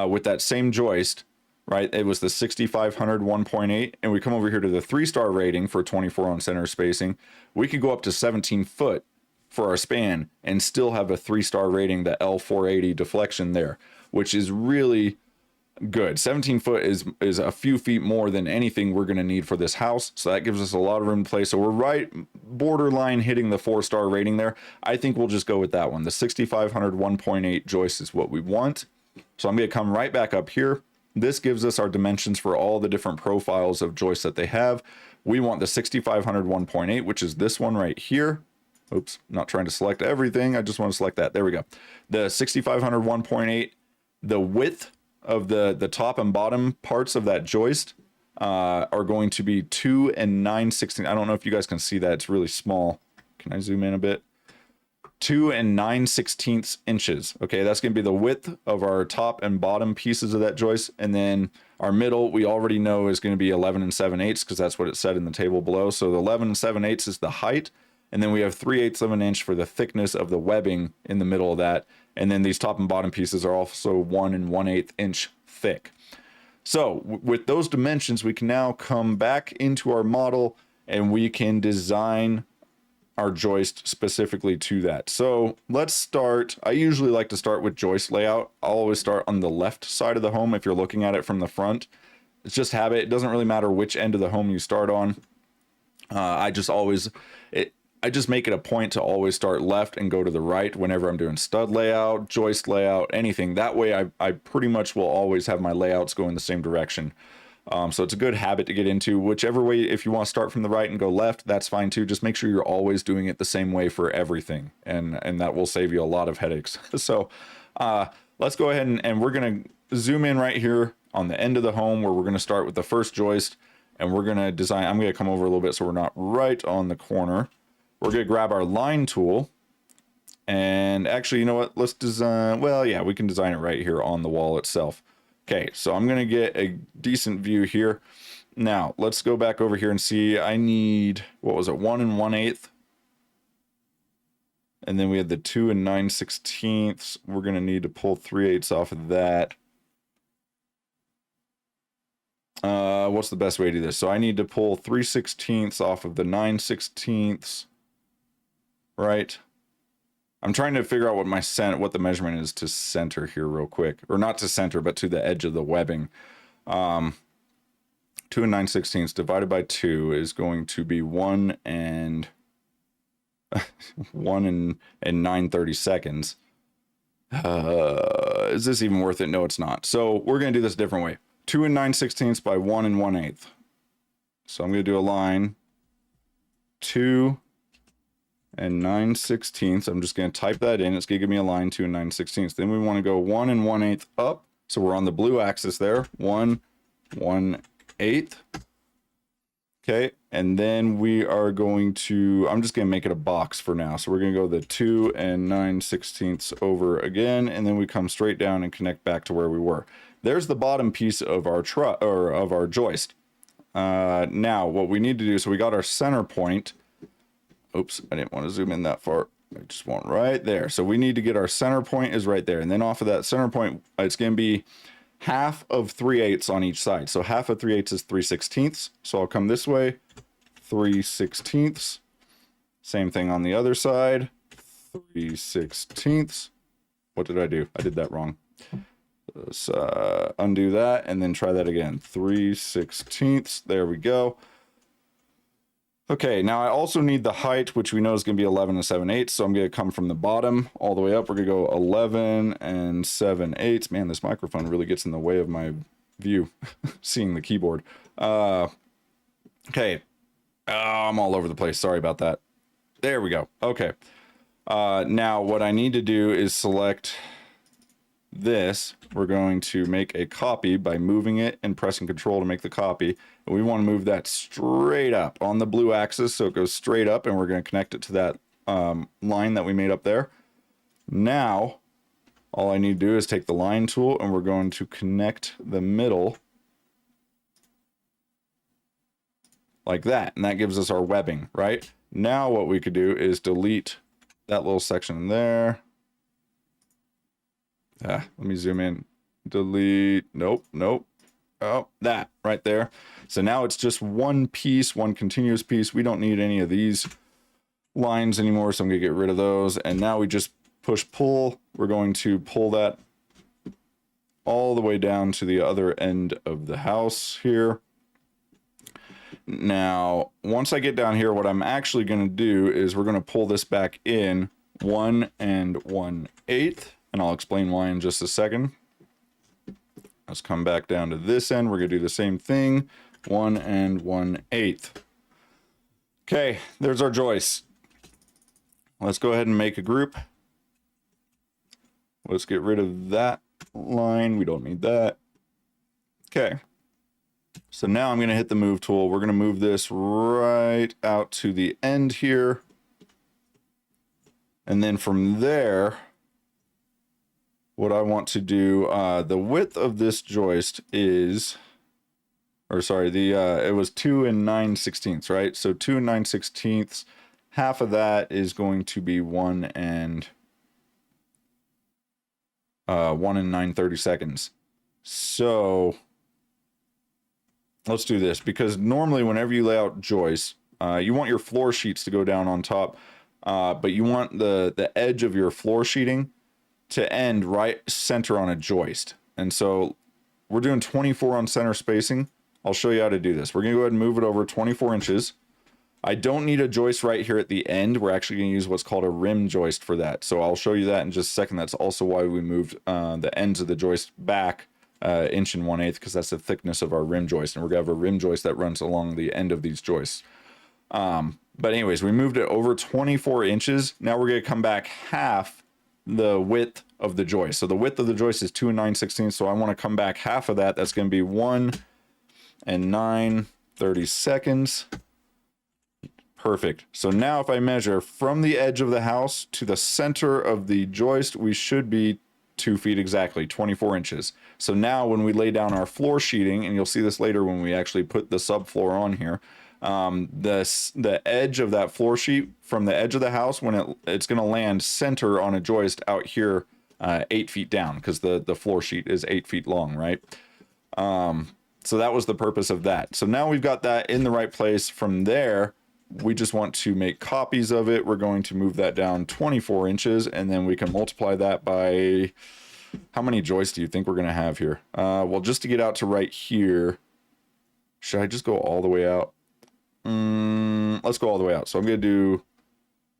with that same joist, right? It was the 6500 1.8, and we come over here to the 3-star rating for 24 on center spacing. We could go up to 17 foot for our span and still have a 3-star rating, the L480 deflection there, which is really good. 17 foot is a few feet more than anything we're going to need for this house. So that gives us a lot of room to play. So we're right borderline hitting the 4-star rating there. I think we'll just go with that one. The 6500 1.8 joist is what we want. So I'm going to come right back up here. This gives us our dimensions for all the different profiles of joists that they have. We want the 6500 1.8, which is this one right here. Oops, not trying to select everything. I just want to select that. There we go. The 6500 1.8 the width of the top and bottom parts of that joist are going to be 2 and 9/16. I don't know if you guys can see that. It's really small. Can I zoom in a bit? 2 and 9/16 inches. Okay, that's going to be the width of our top and bottom pieces of that joist. And then our middle, we already know is going to be 11 and 7/8 because that's what it said in the table below. So the 11 and 7/8 is the height. And then we have 3/8 of an inch for the thickness of the webbing in the middle of that. And then these top and bottom pieces are also 1 and 1/8 inch thick. So with those dimensions, we can now come back into our model and we can design our joist specifically to that. So let's start. I usually like to start with joist layout. I'll always start on the left side of the home if you're looking at it from the front. It's just habit. It doesn't really matter which end of the home you start on. I just make it a point to always start left and go to the right whenever I'm doing stud layout, joist layout, anything. That way I pretty much will always have my layouts go in the same direction. So it's a good habit to get into. Whichever way, if you want to start from the right and go left, that's fine too. Just make sure you're always doing it the same way for everything. And that will save you a lot of headaches. So let's go ahead and we're going to zoom in right here on the end of the home where we're going to start with the first joist. And we're going to design, I'm going to come over a little bit so we're not right on the corner. We're going to grab our line tool. And actually, you know what? Let's design, well, yeah, we can design it right here on the wall itself. Okay, so I'm going to get a decent view here. Now, let's go back over here and see. I need, what was it, 1 and 1/8. And then we had the 2 and 9/16. We're going to need to pull 3/8 off of that. What's the best way to do this? So I need to pull 3/16 off of the 9/16. Right? I'm trying to figure out what the measurement is to center here real quick. Or not to center, but to the edge of the webbing. 2 and 9/16 divided by 2 is going to be 1 and 9/32. Is this even worth it? No, it's not. So we're going to do this a different way. 2 and 9/16 by 1 and 1/8. So I'm going to do a line 2 and 9/16. I'm just going to type that in. It's going to give me a line 2 and 9/16. Then we want to go 1 and 1/8 up. So we're on the blue axis there. 1, 1/8. Okay. And then we are going to, I'm just going to make it a box for now. So we're going to go the 2 and 9/16 over again. And then we come straight down and connect back to where we were. There's the bottom piece of our of our joist. Now what we need to do, so we got our center point. Oops, I didn't want to zoom in that far. I just want right there. So we need to get our center point is right there. And then off of that center point, it's going to be half of 3/8 on each side. So half of 3/8 is 3/16. So I'll come this way, 3/16. Same thing on the other side, 3/16. What did I do? I did that wrong. Let's undo that and then try that again. 3/16. There we go. Okay, now I also need the height, which we know is going to be 11 and 7/8. So I'm going to come from the bottom all the way up. We're going to go 11 and 7/8. Man, this microphone really gets in the way of my view, seeing the keyboard. Okay, I'm all over the place. Sorry about that. There we go. Okay. Now what I need to do is select this. We're going to make a copy by moving it and pressing Control to make the copy. And we want to move that straight up on the blue axis, so it goes straight up, and we're going to connect it to that line that we made up there. Now, all I need to do is take the line tool, and we're going to connect the middle like that, and that gives us our webbing, right? Now what we could do is delete that little section there. Let me zoom in. Delete. Nope. Oh, that right there. So now it's just one piece, one continuous piece. We don't need any of these lines anymore, so I'm going to get rid of those. And now we just push pull. We're going to pull that all the way down to the other end of the house here. Now, once I get down here, what I'm actually going to do is we're going to pull this back in 1 and 1/8. And I'll explain why in just a second. Let's come back down to this end. We're going to do the same thing. 1 and 1/8. Okay, there's our joist. Let's go ahead and make a group. Let's get rid of that line. We don't need that. Okay. So now I'm going to hit the move tool. We're going to move this right out to the end here. And then from there, what I want to do, the width of this joist is, or sorry, it was 2 9/16, right? So 2 9/16, half of that is going to be 1 9/32. So let's do this, because normally whenever you lay out joists, you want your floor sheets to go down on top, but you want the edge of your floor sheeting to end right center on a joist. And so we're doing 24 on center spacing. I'll show you how to do this. We're gonna go ahead and move it over 24 inches. I don't need a joist right here at the end. We're actually gonna use what's called a rim joist for that. So I'll show you that in just a second. That's also why we moved the ends of the joist back 1 1/8, because that's the thickness of our rim joist, and we're gonna have a rim joist that runs along the end of these joists. But anyways, we moved it over 24 inches. Now we're gonna come back half the width of the joist. So the width of the joist is 2 9/16. So I want to come back half of that. That's gonna be 1 9/32. Perfect. So now if I measure from the edge of the house to the center of the joist, we should be 2 feet exactly, 24 inches. So now when we lay down our floor sheeting, and you'll see this later when we actually put the subfloor on here, the edge of that floor sheet from the edge of the house, when it's going to land center on a joist out here 8 feet down, because the floor sheet is 8 feet long, right? So that was the purpose of that. So now we've got that in the right place. From there, we just want to make copies of it. We're going to move that down 24 inches, and then we can multiply that by, how many joists do you think we're going to have here? Well, just to get out to right here, should I just go all the way out? Let's go all the way out. So I'm going to do,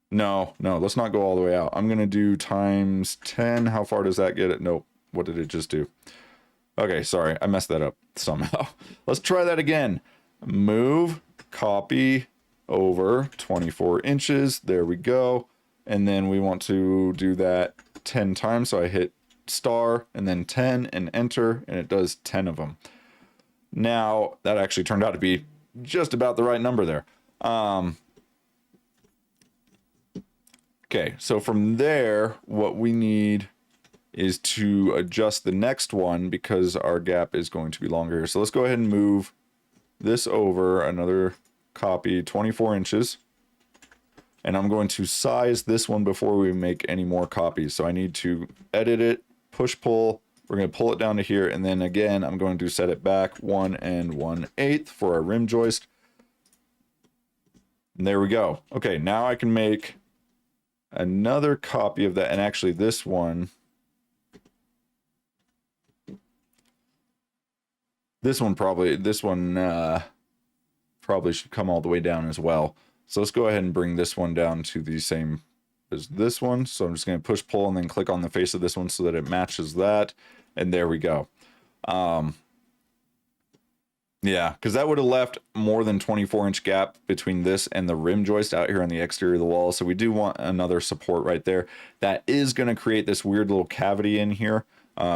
no, let's not go all the way out. I'm going to do times 10. How far does that get it? Nope. What did it just do? Okay, sorry. I messed that up somehow. Let's try that again. Move, copy, over 24 inches. There we go. And then we want to do that 10 times. So I hit star and then 10 and enter, and it does 10 of them. Now that actually turned out to be just about the right number there. Okay, so from there, what we need is to adjust the next one, because our gap is going to be longer. So let's go ahead and move this over another copy, 24 inches. And I'm going to size this one before we make any more copies. So I need to edit it, push pull. We're going to pull it down to here. And then again, I'm going to set it back 1 1/8 for our rim joist. And there we go. Okay, now I can make another copy of that. And actually this one probably should come all the way down as well. So let's go ahead and bring this one down to the same as this one. So I'm just going to push pull and then click on the face of this one so that it matches that. And there we go. Yeah, because that would have left more than 24-inch gap between this and the rim joist out here on the exterior of the wall. So we do want another support right there. That is going to create this weird little cavity in here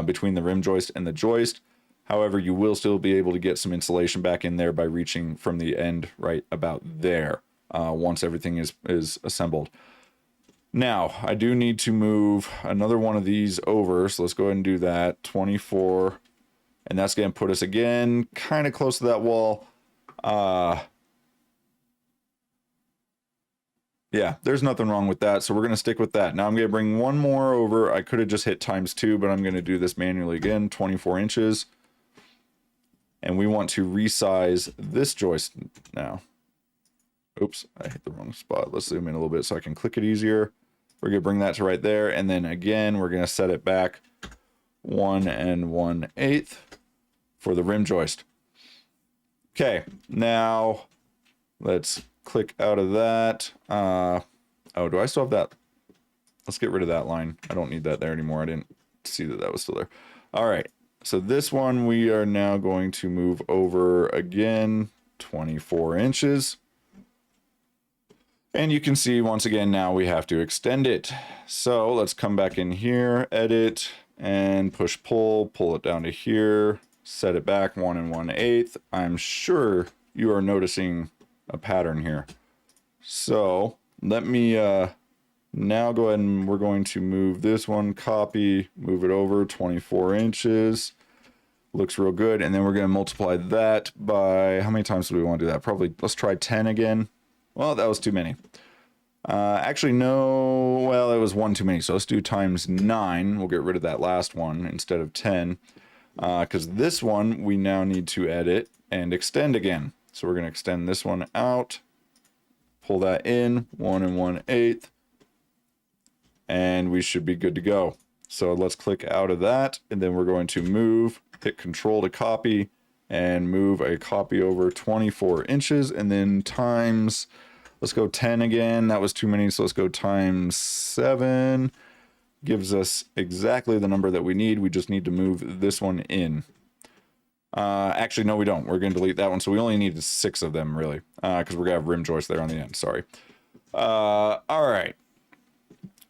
between the rim joist and the joist. However, you will still be able to get some insulation back in there by reaching from the end right about there once everything is assembled. Now, I do need to move another one of these over, so let's go ahead and do that. 24, and that's going to put us again kind of close to that wall. Yeah, there's nothing wrong with that, so we're going to stick with that. Now I'm going to bring one more over. I could have just hit ×2, but I'm going to do this manually again, 24 inches. And we want to resize this joist now. Oops, I hit the wrong spot. Let's zoom in a little bit so I can click it easier. We're going to bring that to right there. And then again, we're going to set it back 1 1/8 for the rim joist. Okay, now let's click out of that. Oh, do I still have that? Let's get rid of that line. I don't need that there anymore. I didn't see that that was still there. All right. So this one we are now going to move over again 24 inches. And you can see once again now we have to extend it. So let's come back in here, edit, and push pull it down to here, set it back 1 1/8. I'm sure you are noticing a pattern here. So let me now go ahead and we're going to move this one, copy, move it over 24 inches. Looks real good. And then we're going to multiply that by, how many times do we want to do that? Probably, let's try 10 again. Well, that was too many. Actually, no, well, it was one too many. So let's do times 9. We'll get rid of that last one instead of 10. Because this one, we now need to edit and extend again. So we're going to extend this one out. Pull that in, 1 1/8. And we should be good to go. So let's click out of that. And then we're going to move, hit Control to copy, and move a copy over 24 inches. And then times, let's go 10 again. That was too many, so let's go times 7. Gives us exactly the number that we need. We just need to move this one in. Actually, no, we don't. We're going to delete that one. So we only need 6 of them, really, because we're going to have rim joists there on the end. Sorry. All right.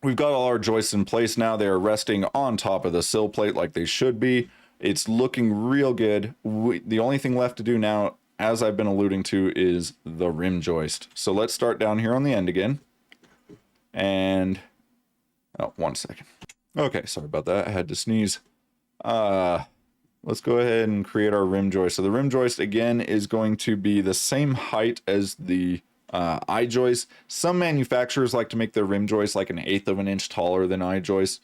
We've got all our joists in place now. They are resting on top of the sill plate like they should be. It's looking real good. The only thing left to do now, as I've been alluding to, is the rim joist. So let's start down here on the end again. And, oh, 1 second. Okay, sorry about that. I had to sneeze. Let's go ahead and create our rim joist. So the rim joist, again, is going to be the same height as the eye joist. Some manufacturers like to make their rim joist like 1/8 of an inch taller than eye joist.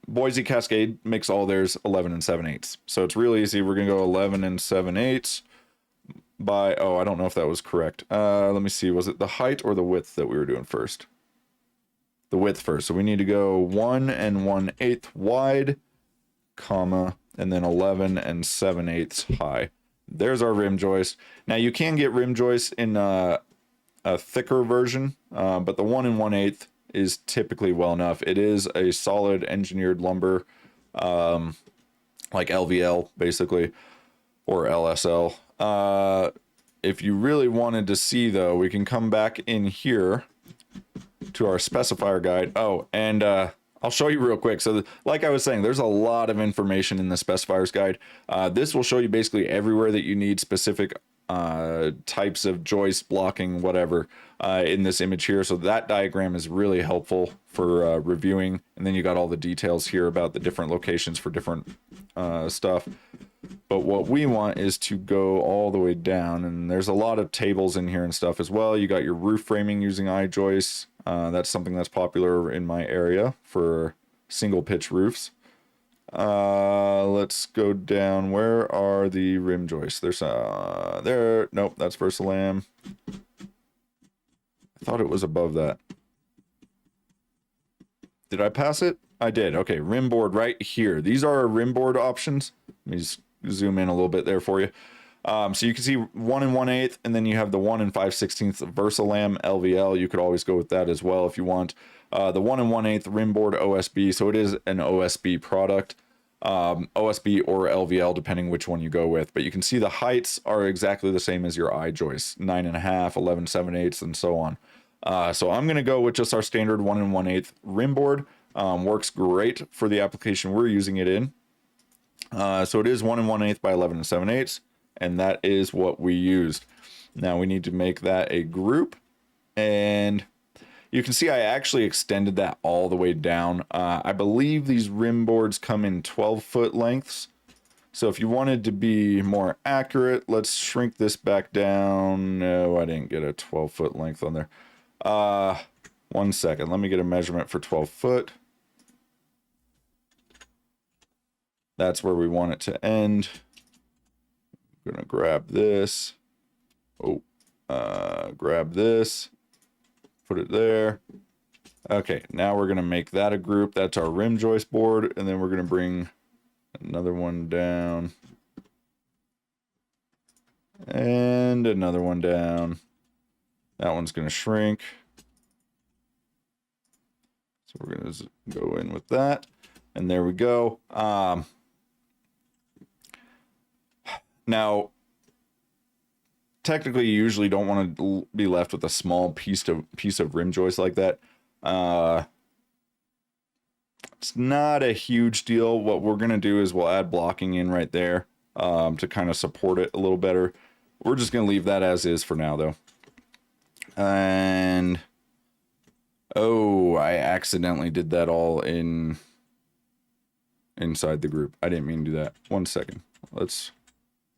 Boise Cascade makes all theirs 11 7/8. So it's real easy. We're going to go 11 7/8 by, oh, I don't know if that was correct. Let me see. Was it the height or the width that we were doing first? The width first. So we need to go 1 1/8 wide, comma, and then 11 7/8 high. There's our rim joist. Now you can get rim joists in a thicker version, but the 1 1/8 is typically well enough. It is a solid engineered lumber, like LVL basically, or LSL. If you really wanted to see though, we can come back in here to our specifier guide. Oh, and I'll show you real quick. So like I was saying, there's a lot of information in the specifiers guide. This will show you basically everywhere that you need specific types of joist, blocking, whatever, in this image here. So that diagram is really helpful for reviewing. And then you got all the details here about the different locations for different stuff. But what we want is to go all the way down, and there's a lot of tables in here and stuff as well. You got your roof framing using eye joists. That's something that's popular in my area for single pitch roofs. Let's go down. Where are the rim joists? There's there. Nope, that's Versalam. I thought it was above that. Did I pass it? I did. Okay, rim board right here. These are our rim board options. Let me just zoom in a little bit there for you. So you can see 1 1/8, and then you have the 1 5/16 Versalam LVL. You could always go with that as well if you want. The 1 1/8 rim board OSB. So it is an OSB product, OSB or LVL, depending which one you go with. But you can see the heights are exactly the same as your eye joists: 9.5, 11 7/8, and so on. So I'm going to go with just our standard 1 1/8 rim board. Works great for the application we're using it in. So it is 1 1/8 by 11 7/8, and that is what we used. Now we need to make that a group, and you can see I actually extended that all the way down. I believe these rim boards come in 12-foot lengths. So if you wanted to be more accurate, let's shrink this back down. No, I didn't get a 12-foot length on there. 1 second. Let me get a measurement for 12 foot. That's where we want it to end. I'm going to grab this. Oh, grab this. Put it there. Okay, now we're going to make that a group. That's our rim joist board. And then we're going to bring another one down. And another one down. That one's going to shrink. So we're going to go in with that. And there we go. Now, technically, you usually don't want to be left with a small piece of rim joist like that. It's not a huge deal. What we're going to do is we'll add blocking in right there to kind of support it a little better. We're just going to leave that as is for now, though. And oh, I accidentally did that all inside the group. I didn't mean to do that. 1 second. Let's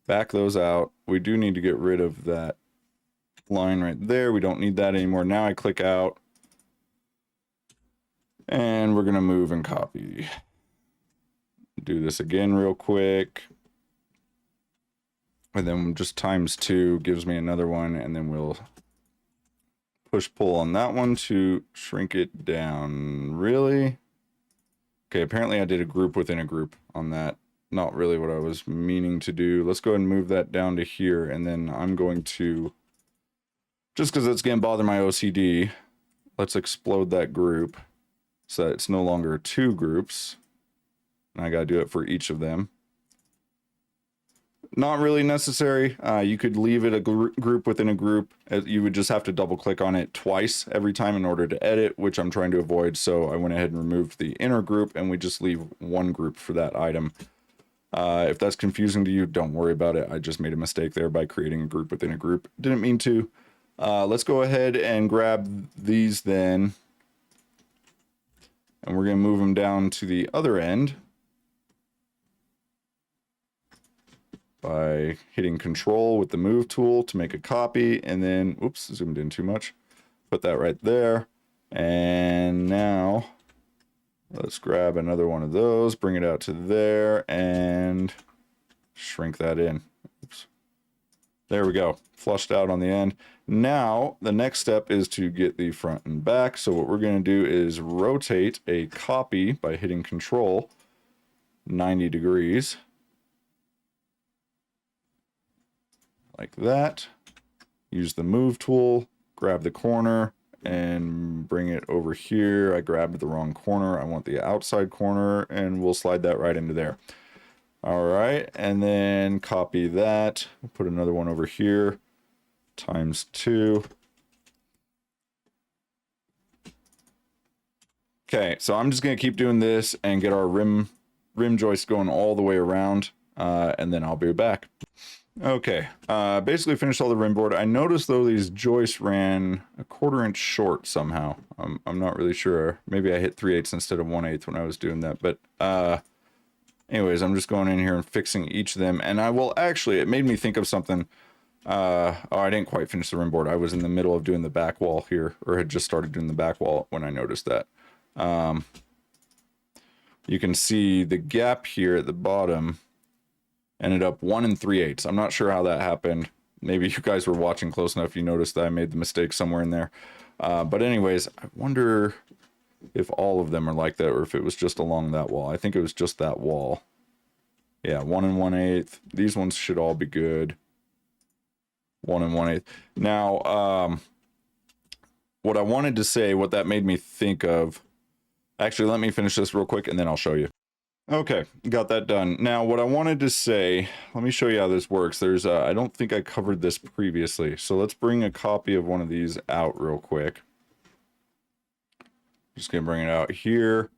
back those out. We do need to get rid of that line right there. We don't need that anymore. Now I click out. And we're going to move and copy. Do this again real quick. And then just ×2 gives me another one. And then we'll push pull on that one to shrink it down. Really? Okay, apparently I did a group within a group on that. Not really what I was meaning to do. Let's go ahead and move that down to here. And then I'm going to, just because it's going to bother my OCD, let's explode that group. So it's no longer 2 groups. And I got to do it for each of them. Not really necessary. You could leave it a group within a group. You would just have to double click on it twice every time in order to edit, which I'm trying to avoid. So I went ahead and removed the inner group and we just leave 1 group for that item. If that's confusing to you, don't worry about it. I just made a mistake there by creating a group within a group. Didn't mean to. Let's go ahead and grab these then. And we're going to move them down to the other end by hitting Control with the Move tool to make a copy. And then, oops, zoomed in too much. Put that right there. And now let's grab another one of those, bring it out to there, and shrink that in. Oops. There we go. Flushed out on the end. Now, the next step is to get the front and back. So what we're going to do is rotate a copy by hitting Control 90 degrees. Like that. Use the Move tool, grab the corner, and bring it over here. I grabbed the wrong corner. I want the outside corner, and we'll slide that right into there. All right, and then copy that. Put another one over here. ×2. Okay, so I'm just gonna keep doing this and get our rim joist going all the way around, and then I'll be back. Okay, basically finished all the rim board. I noticed though these joists ran a 1/4 inch short somehow. I'm not really sure. Maybe I hit 3/8 instead of 1/8 when I was doing that. But anyways, I'm just going in here and fixing each of them. And I will actually, it made me think of something. Oh, I didn't quite finish the rim board. I was in the middle of doing the back wall here, or had just started doing the back wall when I noticed that. You can see the gap here at the bottom ended up 1 3/8. I'm not sure how that happened. Maybe you guys were watching close enough. You noticed that I made the mistake somewhere in there. But anyways, I wonder if all of them are like that or if it was just along that wall. I think it was just that wall. Yeah, 1 1/8. These ones should all be good. 1 1/8. Now, what I wanted to say, what that made me think of, actually, let me finish this real quick and then I'll show you. Okay, got that done. Now, what I wanted to say, let me show you how this works. There's, I don't think I covered this previously. So let's bring a copy of one of these out real quick. Just gonna bring it out here.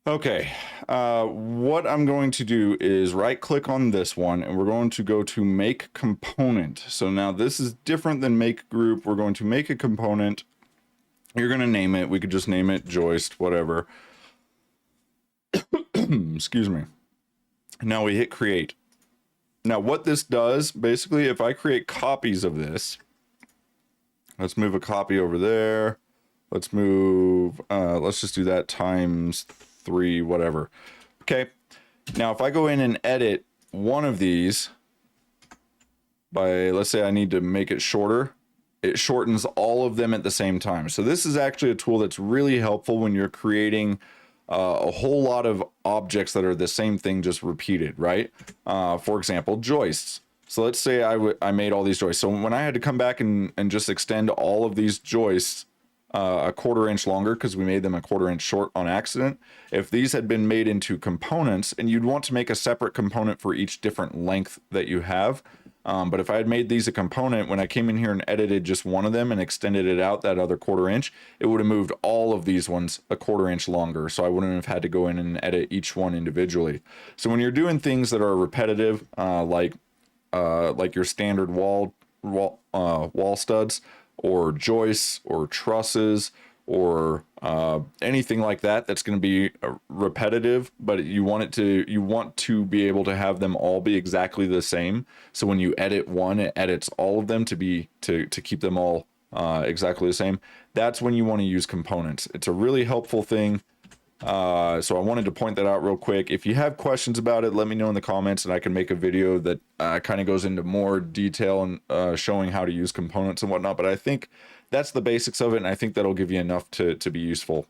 Okay, what I'm going to do is right click on this one and we're going to go to make component. So now this is different than make group. We're going to make a component. You're going to name it. We could just name it joist, whatever. Excuse me. Now we hit create. Now what this does, basically, if I create copies of this, let's move a copy over there. Let's move, let's just do that ×3, whatever. Okay. Now, if I go in and edit one of these by, let's say I need to make it shorter, it shortens all of them at the same time. So this is actually a tool that's really helpful when you're creating a whole lot of objects that are the same thing, just repeated, right? For example, joists. So let's say I made all these joists. So when I had to come back and just extend all of these joists a 1/4 inch longer because we made them a 1/4 inch short on accident. If these had been made into components and you'd want to make a separate component for each different length that you have, But if I had made these a component, when I came in here and edited just one of them and extended it out that other 1/4 inch, it would have moved all of these ones a 1/4 inch longer. So I wouldn't have had to go in and edit each one individually. So when you're doing things that are repetitive, like your standard wall studs or joists or trusses or anything like that, that's going to be repetitive, but you want to be able to have them all be exactly the same. So when you edit one, it edits all of them to keep them all exactly the same. That's when you want to use components. It's a really helpful thing. So I wanted to point that out real quick. If you have questions about it, let me know in the comments and I can make a video that kind of goes into more detail and showing how to use components and whatnot. But I think that's the basics of it, and I think that'll give you enough to be useful.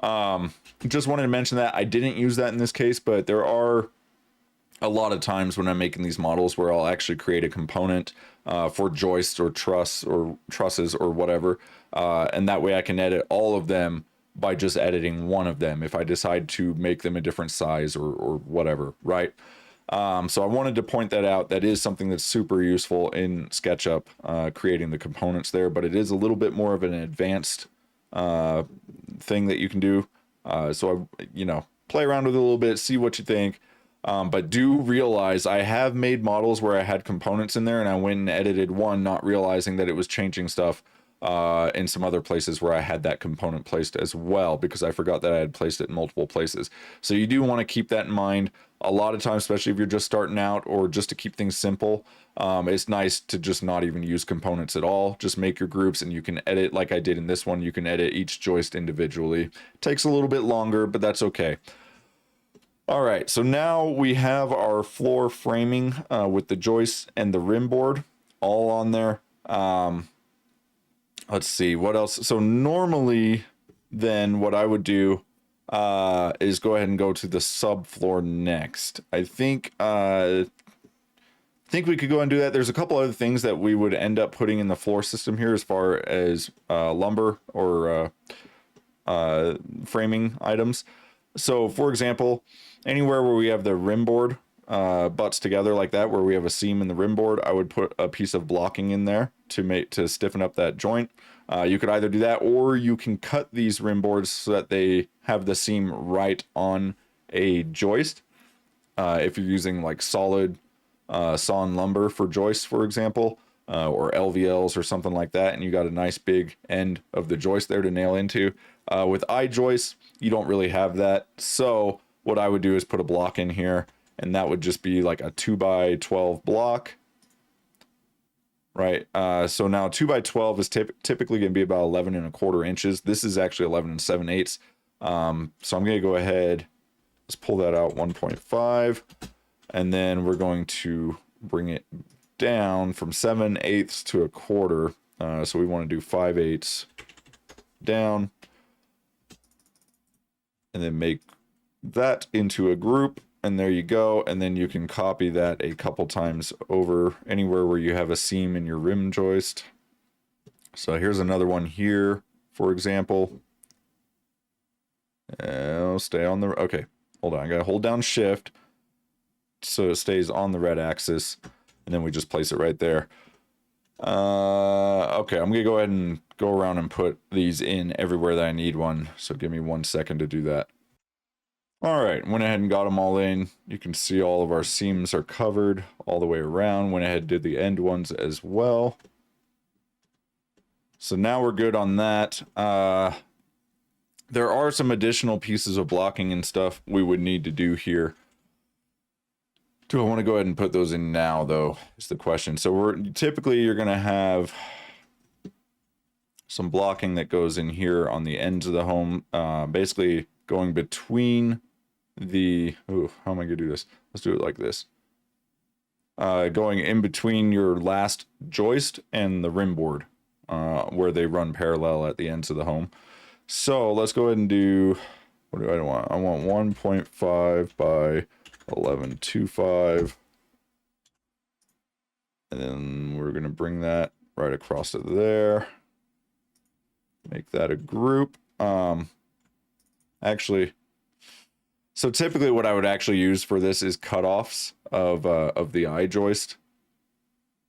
Just wanted to mention that I didn't use that in this case, but there are a lot of times when I'm making these models where I'll actually create a component for joists or trusses or whatever, and that way I can edit all of them by just editing one of them if I decide to make them a different size or whatever, right? So I wanted to point that out. That is something that's super useful in SketchUp, creating the components there, but it is a little bit more of an advanced thing that you can do. So play around with it a little bit, see what you think. But do realize I have made models where I had components in there and I went and edited one, not realizing that it was changing stuff in some other places where I had that component placed as well, because I forgot that I had placed it in multiple places. So you do want to keep that in mind. A lot of times, especially if you're just starting out or just to keep things simple, it's nice to just not even use components at all. Just make your groups and you can edit like I did in this one. You can edit each joist individually. It takes a little bit longer, but that's okay. All right, so now we have our floor framing with the joists and the rim board all on there. Let's see what else. So normally then what I would do is go ahead and go to the subfloor next. I think we could go and do that. There's a couple other things that we would end up putting in the floor system here as far as lumber or framing items. So for example, anywhere where we have the rim board butts together like that, where we have a seam in the rim board, I would put a piece of blocking in there to stiffen up that joint. You could either do that, or you can cut these rim boards so that they have the seam right on a joist. If you're using like solid sawn lumber for joists, for example, or LVLs or something like that, and you got a nice big end of the joist there to nail into. With eye joists, you don't really have that. So what I would do is put a block in here, and that would just be like a 2x12 block. Right. So now 2x12 is typically going to be about 11 1/4 inches. This is actually 11 7/8. So I'm going to go ahead, let's pull that out 1.5, and then we're going to bring it down from 7/8 to 1/4. So we want to do 5/8 down, and then make that into a group. And there you go. And then you can copy that a couple times over anywhere where you have a seam in your rim joist. So here's another one here, for example. Stay on the, okay, hold on. I gotta hold down shift so it stays on the red axis. And then we just place it right there. Okay, I'm gonna go ahead and go around and put these in everywhere that I need one. So give me 1 second to do that. All right, went ahead and got them all in. You can see all of our seams are covered all the way around. Went ahead and did the end ones as well. So now we're good on that. There are some additional pieces of blocking and stuff we would need to do here. Do I want to go ahead and put those in now, though, is the question. So you're going to have some blocking that goes in here on the ends of the home, basically going between how am I gonna do this? Let's do it like this. Going in between your last joist and the rim board, where they run parallel at the ends of the home. So let's go ahead and do, what do I want? I want 1.5 by 11.25. And then we're gonna bring that right across to there. Make that a group. Actually, so typically what I would actually use for this is cutoffs of the eye joist.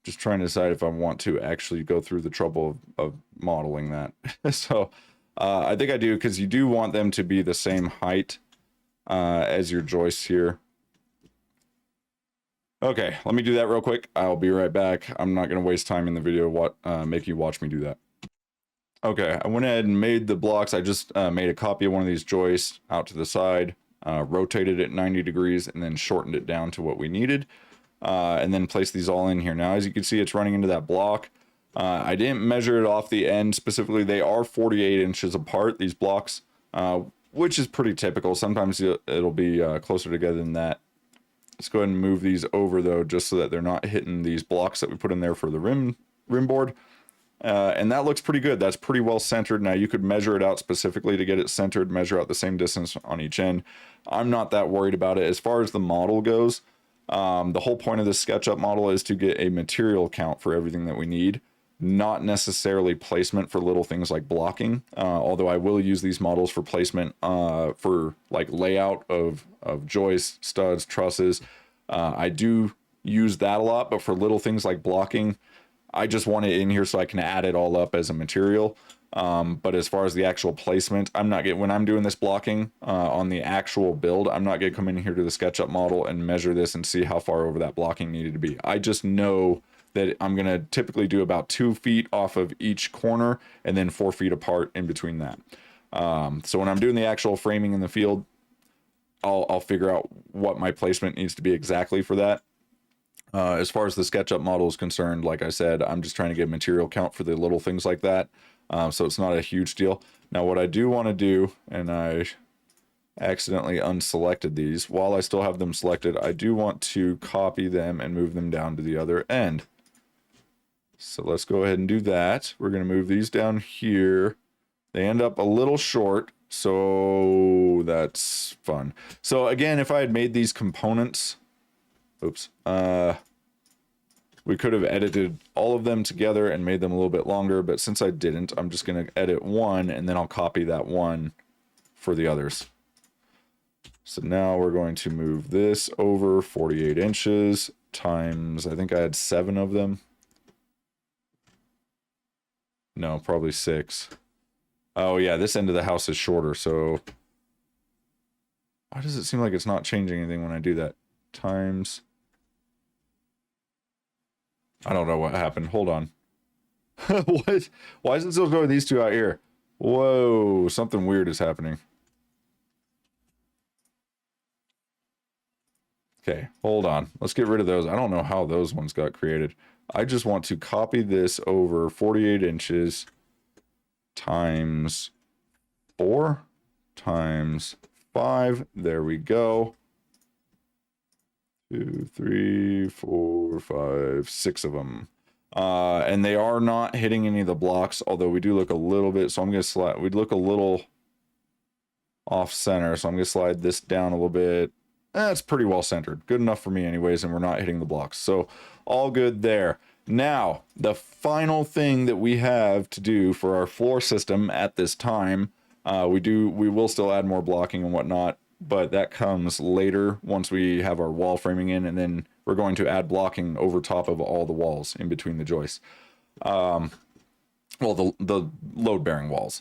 Just trying to decide if I want to actually go through the trouble of modeling that. So I think I do, because you do want them to be the same height as your joists here. Okay, let me do that real quick. I'll be right back. I'm not going to waste time in the video make you watch me do that. Okay, I went ahead and made the blocks. I just made a copy of one of these joists out to the side, rotated it 90 degrees, and then shortened it down to what we needed. And then place these all in here. Now, as you can see, it's running into that block. I didn't measure it off the end specifically. They are 48 inches apart, these blocks, which is pretty typical. Sometimes it'll be closer together than that. Let's go ahead and move these over, though, just so that they're not hitting these blocks that we put in there for the rim board. And that looks pretty good. That's pretty well centered. Now, you could measure it out specifically to get it centered, measure out the same distance on each end. I'm not that worried about it. As far as the model goes, the whole point of this SketchUp model is to get a material count for everything that we need, not necessarily placement for little things like blocking. Although I will use these models for placement for like layout of joists, studs, trusses. I do use that a lot, but for little things like blocking, I just want it in here so I can add it all up as a material. But as far as the actual placement, when I'm doing this blocking on the actual build, I'm not going to come in here to the SketchUp model and measure this and see how far over that blocking needed to be. I just know that I'm going to typically do about 2 feet off of each corner and then 4 feet apart in between that. So when I'm doing the actual framing in the field, I'll figure out what my placement needs to be exactly for that. As far as the SketchUp model is concerned, like I said, I'm just trying to get material count for the little things like that. So it's not a huge deal. Now, what I do want to do, and I accidentally unselected these, while I still have them selected, I do want to copy them and move them down to the other end. So let's go ahead and do that. We're going to move these down here. They end up a little short, so that's fun. So again, if I had made these components, oops, we could have edited all of them together and made them a little bit longer, but since I didn't, I'm just going to edit one, and then I'll copy that one for the others. So now we're going to move this over 48 inches times, I think I had 7 of them. No, probably 6. Oh yeah, this end of the house is shorter, so why does it seem like it's not changing anything when I do that? Times, I don't know what happened. Hold on. What? Why is it still going these two out here? Whoa, something weird is happening. Okay, hold on. Let's get rid of those. I don't know how those ones got created. I just want to copy this over 48 inches times 4 times 5. There we go. 2, 3, 4, 5, 6 of them. And they are not hitting any of the blocks, although we do look a little bit. So I'm going to slide, we'd look a little off center. So I'm going to slide this down a little bit. That's pretty well centered. Good enough for me anyways, and we're not hitting the blocks. So all good there. Now, the final thing that we have to do for our floor system at this time, we will still add more blocking and whatnot, but that comes later once we have our wall framing in, and then we're going to add blocking over top of all the walls in between the joists. Well, the load-bearing walls.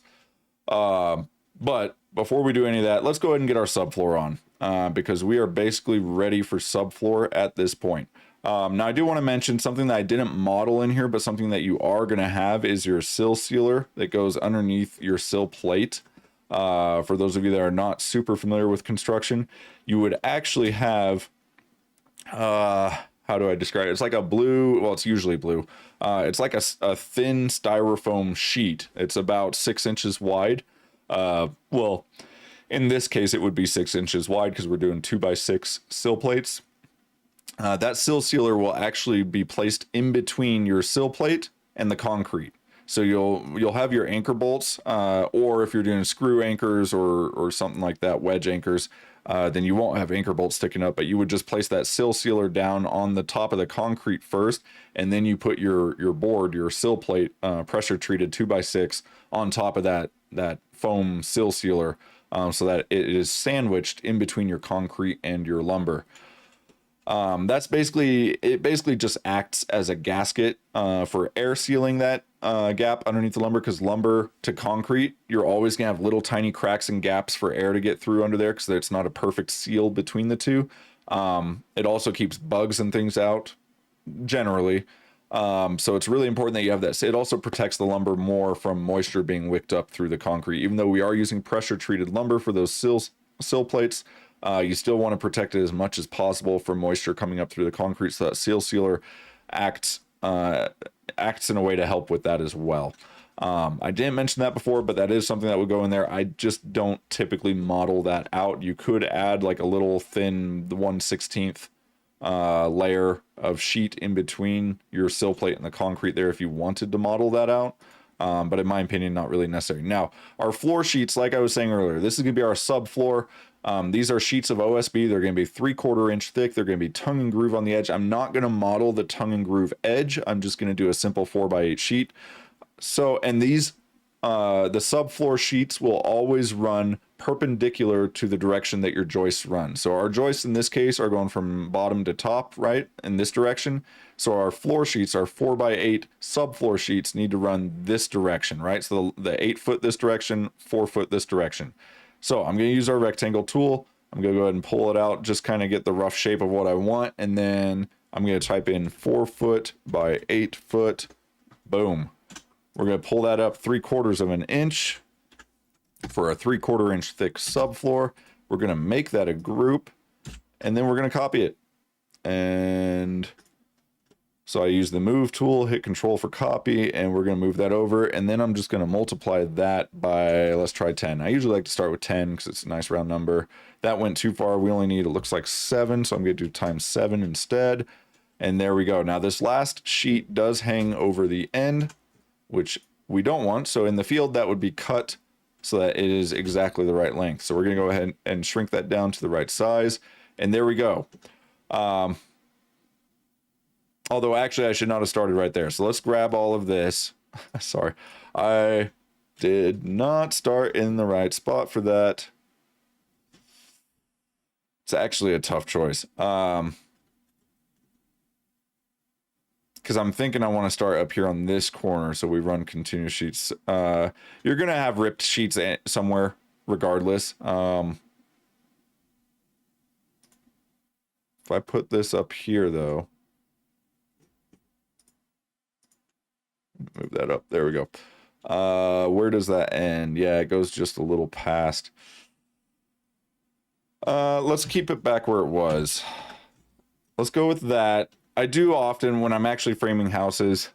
But before we do any of that, let's go ahead and get our subfloor on, because we are basically ready for subfloor at this point. Now, I do want to mention something that I didn't model in here, but something that you are going to have is your sill sealer that goes underneath your sill plate. For those of you that are not super familiar with construction, you would actually have, how do I describe it? It's like a blue, well, it's usually blue. It's like a thin styrofoam sheet. It's about 6 inches wide. Well, in this case, it would be 6 inches wide because we're doing 2x6 sill plates. That sill sealer will actually be placed in between your sill plate and the concrete. So you'll have your anchor bolts, or if you're doing screw anchors or something like that, wedge anchors, then you won't have anchor bolts sticking up, but you would just place that sill sealer down on the top of the concrete first, and then you put your board, your sill plate, pressure treated 2x6 on top of that foam sill sealer, so that it is sandwiched in between your concrete and your lumber. That's basically, it basically just acts as a gasket for air sealing that gap underneath the lumber, because lumber to concrete, you're always gonna have little tiny cracks and gaps for air to get through under there because it's not a perfect seal between the two. It also keeps bugs and things out generally. So it's really important that you have this. It also protects the lumber more from moisture being wicked up through the concrete. Even though we are using pressure treated lumber for those sill plates, you still want to protect it as much as possible from moisture coming up through the concrete. So that seal sealer acts in a way to help with that as well. I didn't mention that before, but that is something that would go in there. I just don't typically model that out. You could add like a little thin 1/16 layer of sheet in between your sill plate and the concrete there if you wanted to model that out. But in my opinion, not really necessary. Now, our floor sheets, like I was saying earlier, this is going to be our subfloor. These are sheets of OSB. They're going to be 3/4 inch thick. They're going to be tongue and groove on the edge. I'm not going to model the tongue and groove edge. I'm just going to do a simple 4x8 sheet. So, and these, the subfloor sheets will always run perpendicular to the direction that your joists run. So our joists in this case are going from bottom to top, right, in this direction. So our floor sheets, our 4x8 subfloor sheets need to run this direction, right? So the 8 foot this direction, 4 foot this direction. So I'm going to use our rectangle tool. I'm going to go ahead and pull it out, just kind of get the rough shape of what I want. And then I'm going to type in 4 foot by 8 foot. Boom. We're going to pull that up 3/4 of an inch for a 3/4 inch thick subfloor. We're going to make that a group, and then we're going to copy it. And so I use the move tool, hit control for copy, and we're going to move that over. And then I'm just going to multiply that by, let's try 10. I usually like to start with 10 because it's a nice round number. That went too far. We only need, it looks like 7. So I'm going to do times 7 instead. And there we go. Now this last sheet does hang over the end, which we don't want. So in the field, that would be cut so that it is exactly the right length. So we're going to go ahead and shrink that down to the right size. And there we go. Although actually I should not have started right there. So let's grab all of this. Sorry. I did not start in the right spot for that. It's actually a tough choice. Because I'm thinking I want to start up here on this corner, so we run continuous sheets. You're going to have ripped sheets somewhere regardless. If I put this up here, though, move that up. There we go. Where does that end? Yeah, it goes just a little past. Let's keep it back where it was. Let's go with that. I do often, when I'm actually framing houses,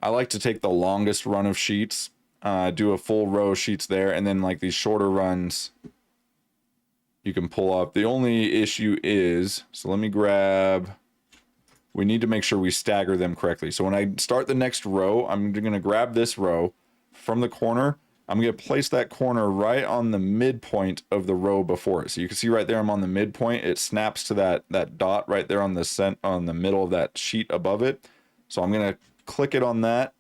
I like to take the longest run of sheets, do a full row of sheets there, and then like these shorter runs, you can pull up. The only issue is, so let me grab, we need to make sure we stagger them correctly. So when I start the next row, I'm going to grab this row from the corner. I'm going to place that corner right on the midpoint of the row before it. So you can see right there, I'm on the midpoint. It snaps to that dot right there on the middle of that sheet above it. So I'm going to click it on that,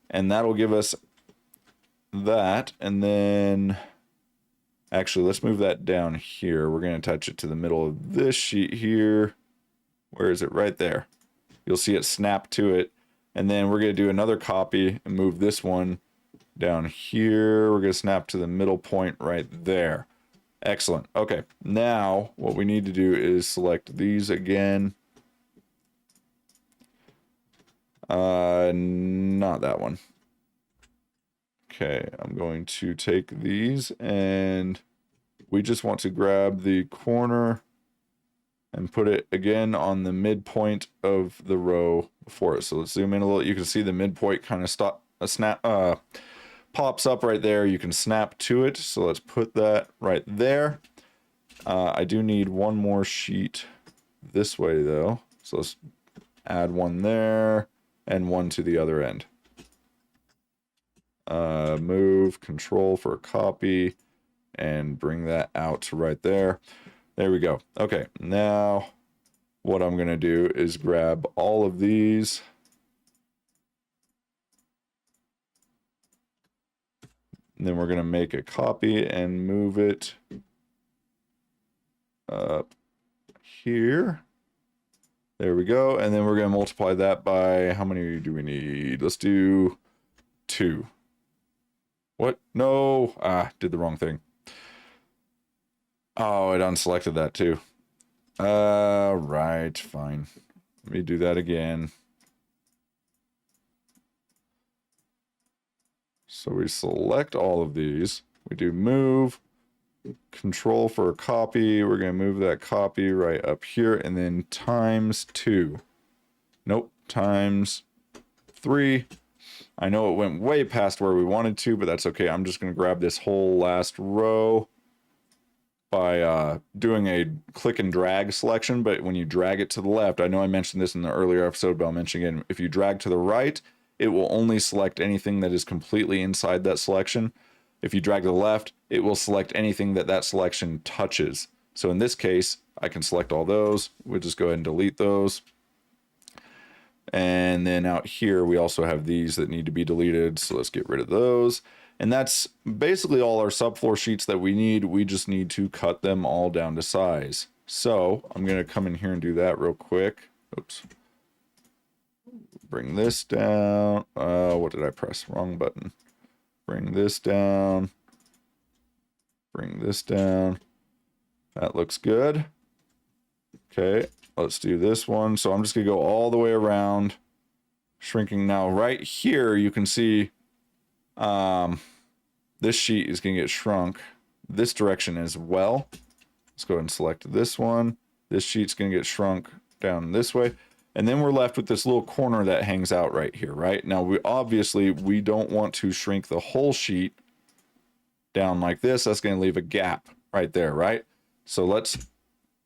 and that'll give us that. And then actually, let's move that down here. We're going to attach it to the middle of this sheet here. Where is it? Right there. You'll see it snap to it. And then we're going to do another copy and move this one down here. We're going to snap to the middle point right there. Excellent. Okay, now what we need to do is select these again. Not that one. Okay, I'm going to take these, and we just want to grab the corner and put it again on the midpoint of the row before it. So let's zoom in a little. You can see the midpoint kind of pops up right there. You can snap to it. So let's put that right there. I do need one more sheet this way though. So let's add one there and one to the other end. Move, control for copy, and bring that out to right there. There we go. Okay, now what I'm going to do is grab all of these. And then we're going to make a copy and move it up here. There we go. And then we're going to multiply that by, how many do we need? Let's do 2. What? No. Did the wrong thing. Oh, it unselected that too. Right, fine. Let me do that again. So we select all of these. We do move, control for a copy. We're going to move that copy right up here and then times 2. Nope, times 3. I know it went way past where we wanted to, but that's okay. I'm just going to grab this whole last row by doing a click and drag selection. But when you drag it to the left, I know I mentioned this in the earlier episode, but I'll mention again. If you drag to the right, it will only select anything that is completely inside that selection. If you drag to the left, it will select anything that that selection touches. So in this case, I can select all those. We'll just go ahead and delete those. And then out here, we also have these that need to be deleted. So let's get rid of those. And that's basically all our subfloor sheets that we need. We just need to cut them all down to size. So I'm going to come in here and do that real quick. Oops. Bring this down. What did I press? Wrong button. Bring this down. Bring this down. That looks good. Okay, let's do this one. So I'm just going to go all the way around, shrinking. Now right here, you can see this sheet is going to get shrunk this direction as well. Let's go ahead and select this one. This sheet's going to get shrunk down this way. And then we're left with this little corner that hangs out right here, right? Now, we don't want to shrink the whole sheet down like this. That's going to leave a gap right there, right? So let's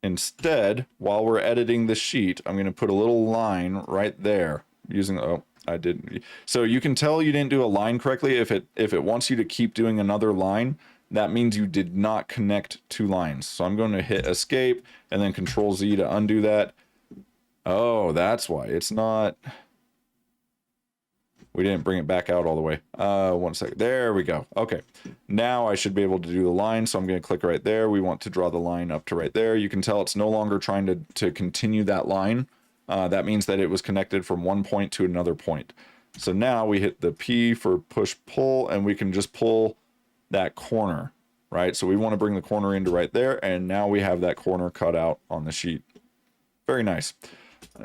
instead, while we're editing the sheet, I'm going to put a little line right there using, oh, I didn't. So you can tell you didn't do a line correctly. If it wants you to keep doing another line, that means you did not connect 2 lines. So I'm going to hit escape and then Control Z to undo that. Oh, that's why it's not. We didn't bring it back out all the way. 1 second. There we go. Okay. Now I should be able to do the line. So I'm going to click right there. We want to draw the line up to right there. You can tell it's no longer trying to continue that line. That means that it was connected from one point to another point. So now we hit the P for push pull and we can just pull that corner, right? So we want to bring the corner into right there. And now we have that corner cut out on the sheet. Very nice.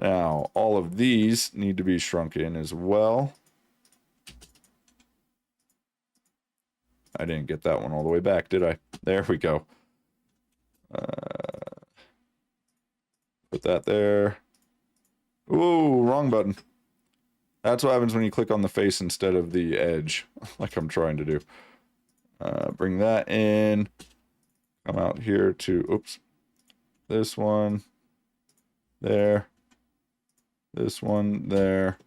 Now, all of these need to be shrunk in as well. I didn't get that one all the way back, did I? There we go. Put that there. Ooh, wrong button. That's what happens when you click on the face instead of the edge, like I'm trying to do. Bring that in. Come out here to, oops, this one. There. This one there.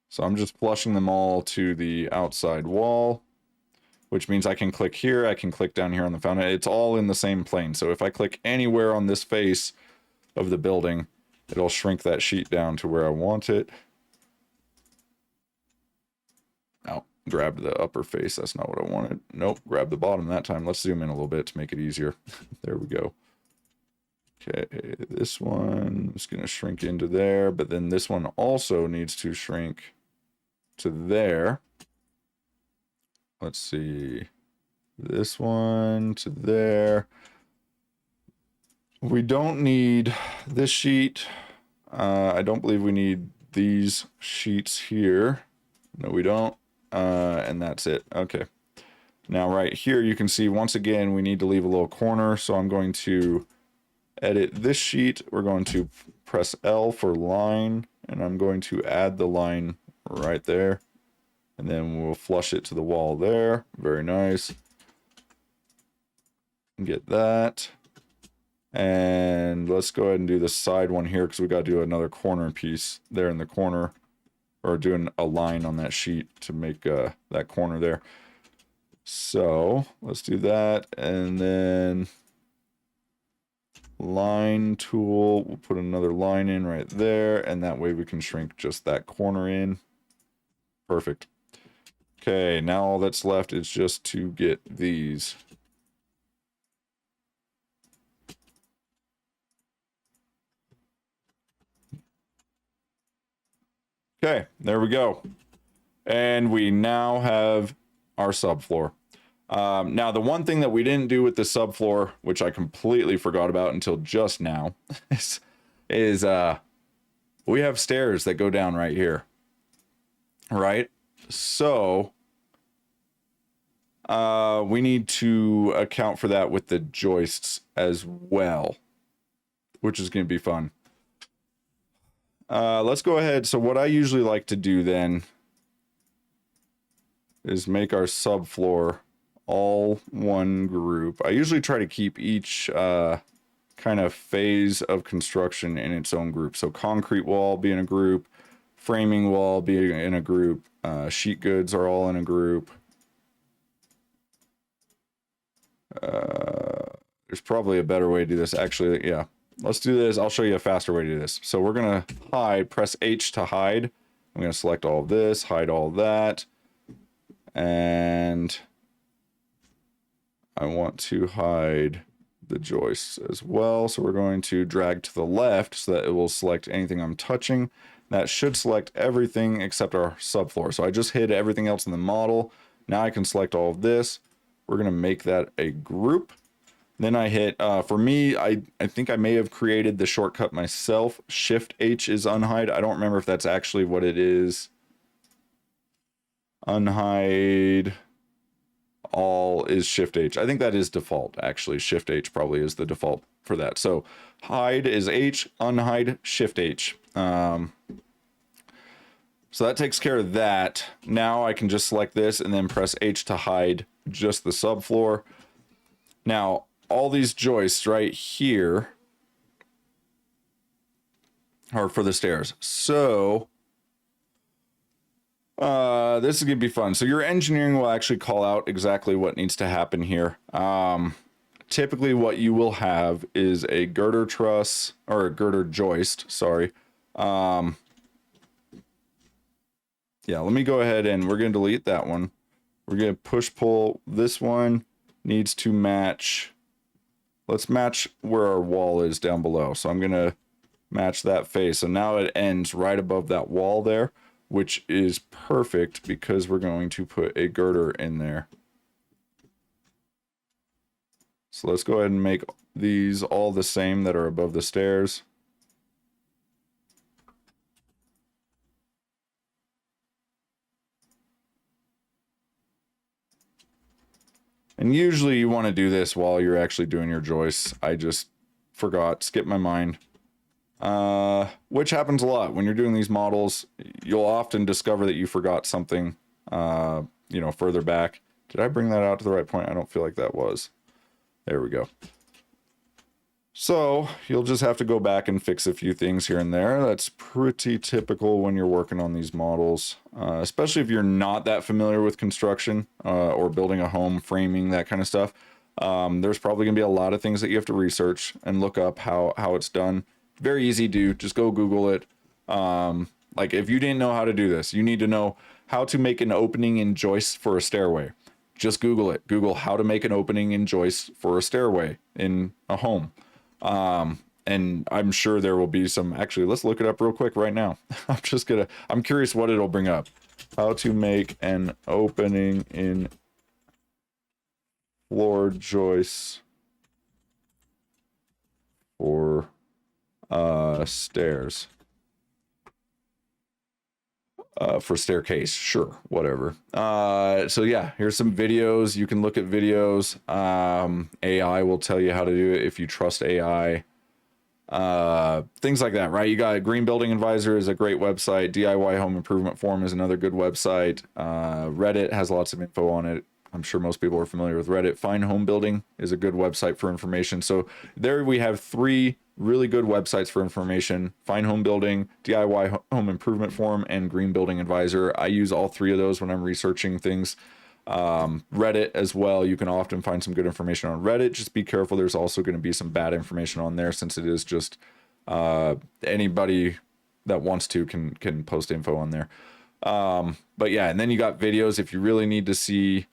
So I'm just flushing them all to the outside wall, which means I can click here, I can click down here on the fountain. It's all in the same plane. So if I click anywhere on this face of the building, it'll shrink that sheet down to where I want it. Oh, grab the upper face. That's not what I wanted. Nope, grab the bottom that time. Let's zoom in a little bit to make it easier. There we go. Okay, this one is going to shrink into there, but then this one also needs to shrink to there. Let's see. This one to there. We don't need this sheet. I don't believe we need these sheets here. No, we don't. And that's it. Okay. Now right here, you can see once again, we need to leave a little corner. So I'm going to edit this sheet. We're going to press L for line, and I'm going to add the line right there. And then we'll flush it to the wall there. Very nice. Get that. And let's go ahead and do the side one here because we got to do another corner piece there in the corner, or doing a line on that sheet to make that corner there. So let's do that. And then line tool, we'll put another line in right there, and that way we can shrink just that corner in. Perfect. Okay, now all that's left is just to get these. Okay, there we go. And we now have our subfloor. Now, the one thing that we didn't do with the subfloor, which I completely forgot about until just now, is we have stairs that go down right here. Right? So we need to account for that with the joists as well, which is going to be fun. Let's go ahead. So what I usually like to do then is make our subfloor all one group. I usually try to keep each kind of phase of construction in its own group. So concrete wall be in a group, framing wall be in a group, sheet goods are all in a group. There's probably a better way to do this. Actually, yeah, let's do this. I'll show you a faster way to do this. So we're going to hide, press H to hide. I'm going to select all of this, hide all of that. And I want to hide the joists as well. So we're going to drag to the left so that it will select anything I'm touching. That should select everything except our subfloor. So I just hid everything else in the model. Now I can select all of this. We're going to make that a group. Then I hit, for me, I think I may have created the shortcut myself. Shift H is unhide. I don't remember if that's actually what it is. Unhide all is Shift H. I think that is default, actually. Shift H probably is the default for that. So hide is H, unhide, Shift H. So that takes care of that. Now I can just select this and then press H to hide just the subfloor. Now, all these joists right here are for the stairs. So this is going to be fun. So your engineering will actually call out exactly what needs to happen here. Typically what you will have is a girder truss or a girder joist, sorry. Yeah, let me go ahead and we're going to delete that one. We're going to push pull. This one needs to match. Let's match where our wall is down below. So I'm going to match that face. So now it ends right above that wall there, which is perfect because we're going to put a girder in there. So let's go ahead and make these all the same that are above the stairs. And usually you want to do this while you're actually doing your joists. I just forgot, skipped my mind. Which happens a lot when you're doing these models. You'll often discover that you forgot something, you know, further back. Did I bring that out to the right point? I don't feel like that was. There we go. So you'll just have to go back and fix a few things here and there. That's pretty typical when you're working on these models, especially if you're not that familiar with construction or building a home, framing, that kind of stuff. There's probably going to be a lot of things that you have to research and look up how it's done. Very easy to do. Just go Google it. Like if you didn't know how to do this, you need to know how to make an opening in joists for a stairway. Just Google it. Google how to make an opening in joists for a stairway in a home. And I'm sure there will be some, actually, let's look it up real quick right now. I'm curious what it'll bring up. How to make an opening in floor joists for stairs. For staircase, sure, whatever. So yeah, here's some videos. You can look at videos. AI will tell you how to do it if you trust AI. Things like that, right? You got Green Building Advisor is a great website. DIY Home Improvement Forum is another good website. Reddit has lots of info on it. I'm sure most people are familiar with Reddit. Find Home Building is a good website for information. So there we have 3 really good websites for information: Find Home Building, DIY Home Improvement Forum, and Green Building Advisor. I use all 3 of those when I'm researching things. Reddit as well. You can often find some good information on Reddit. Just be careful. There's also going to be some bad information on there, since it is just anybody that wants to can post info on there. But yeah, and then you got videos. If you really need to see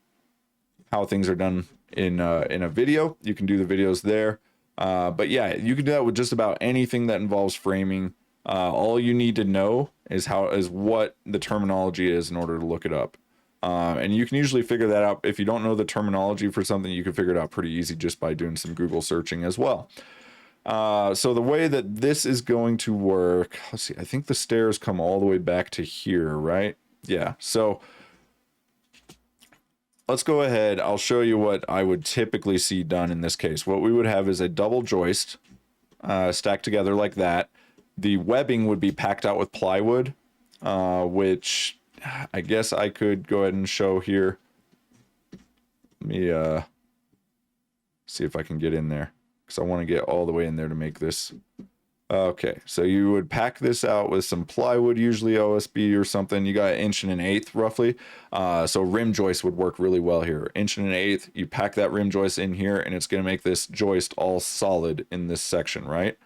how things are done in a video, you can do the videos there. But yeah, you can do that with just about anything that involves framing. All you need to know is what the terminology is in order to look it up. And you can usually figure that out. If you don't know the terminology for something, you can figure it out pretty easy just by doing some Google searching as well. So the way that this is going to work, let's see, I think the stairs come all the way back to here, right? Yeah, so let's go ahead. I'll show you what I would typically see done in this case. What we would have is a double joist stacked together like that. The webbing would be packed out with plywood, which I guess I could go ahead and show here. Let me see if I can get in there, because I want to get all the way in there to make this. Okay, so you would pack this out with some plywood, usually OSB or something. You got 1.125" roughly. So rim joist would work really well here. 1.125". You pack that rim joist in here, and it's going to make this joist all solid in this section, right?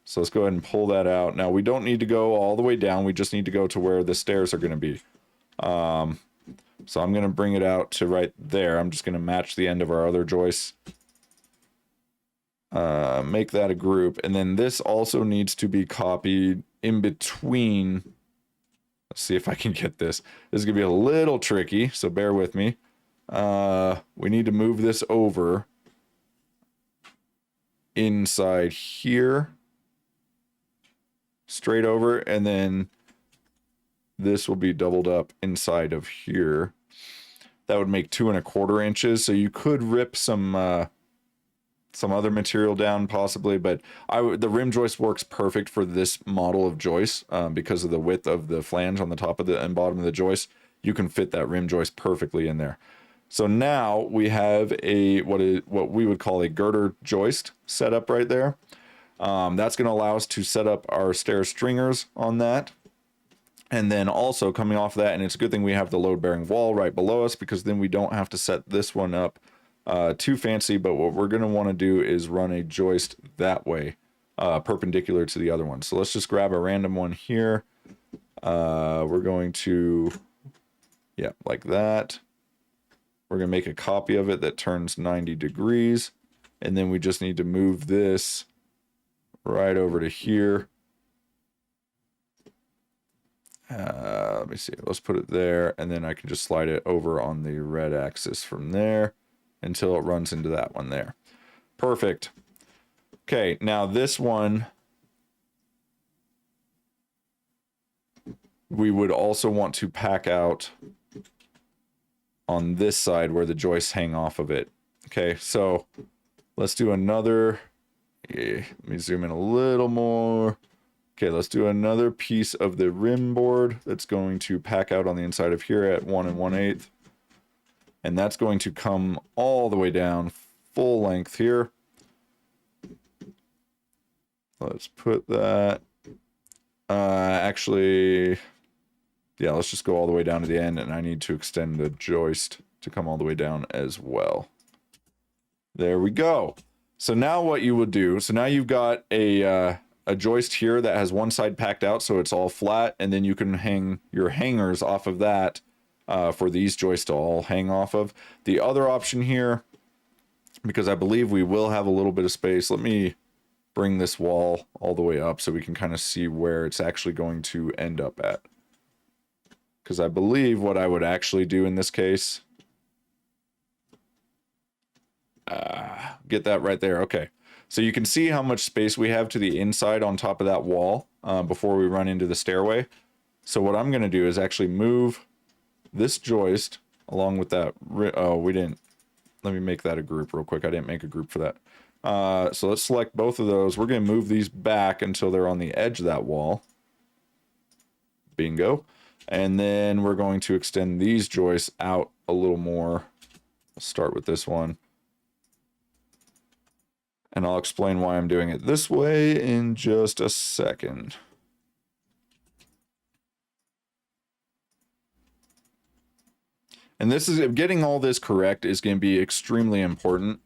So let's go ahead and pull that out. Now we don't need to go all the way down. We just need to go to where the stairs are going to be. So I'm going to bring it out to right there. I'm just going to match the end of our other joists. Make that a group. And then this also needs to be copied in between. Let's see if I can get this. This is going to be a little tricky, so bear with me. We need to move this over inside here. Straight over, and then this will be doubled up inside of here. That would make 2.25 inches. So you could rip some other material down possibly, but the rim joist works perfect for this model of joist because of the width of the flange on the top of the and bottom of the joist. You can fit that rim joist perfectly in there. So now we have what we would call a girder joist set up right there. That's going to allow us to set up our stair stringers on that. And then also coming off that, and it's a good thing we have the load-bearing wall right below us, because then we don't have to set this one up too fancy. But what we're going to want to do is run a joist that way, perpendicular to the other one. So let's just grab a random one here. We're going to, yeah, like that. We're going to make a copy of it that turns 90 degrees. And then we just need to move this right over to here. Let me see. Let's put it there, and then I can just slide it over on the red axis from there until it runs into that one there. Perfect. Okay, now this one we would also want to pack out on this side where the joists hang off of it. Okay, so let's do another. Let me zoom in a little more. Okay, let's do another piece of the rim board that's going to pack out on the inside of here at 1 1/8. And that's going to come all the way down full length here. Let's put that. Actually, yeah, let's just go all the way down to the end, and I need to extend the joist to come all the way down as well. There we go. So now what you would do, so now you've got a joist here that has one side packed out so it's all flat, and then you can hang your hangers off of that for these joists to all hang off of. The other option here, because I believe we will have a little bit of space, let me bring this wall all the way up so we can kind of see where it's actually going to end up at. Because I believe what I would actually do in this case, get that right there. Okay. So you can see how much space we have to the inside on top of that wall before we run into the stairway. So what I'm going to do is actually move this joist along with that. Oh, we didn't. Let me make that a group real quick. I didn't make a group for that. So let's select both of those. We're going to move these back until they're on the edge of that wall. Bingo. And then we're going to extend these joists out a little more. Let's start with this one. And I'll explain why I'm doing it this way in just a second. And this is, getting all this correct is going to be extremely important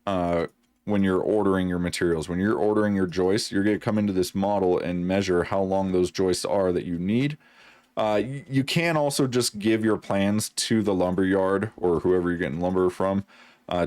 when you're ordering your materials. When you're ordering your joists, you're going to come into this model and measure how long those joists are that you need. You can also just give your plans to the lumber yard or whoever you're getting lumber from.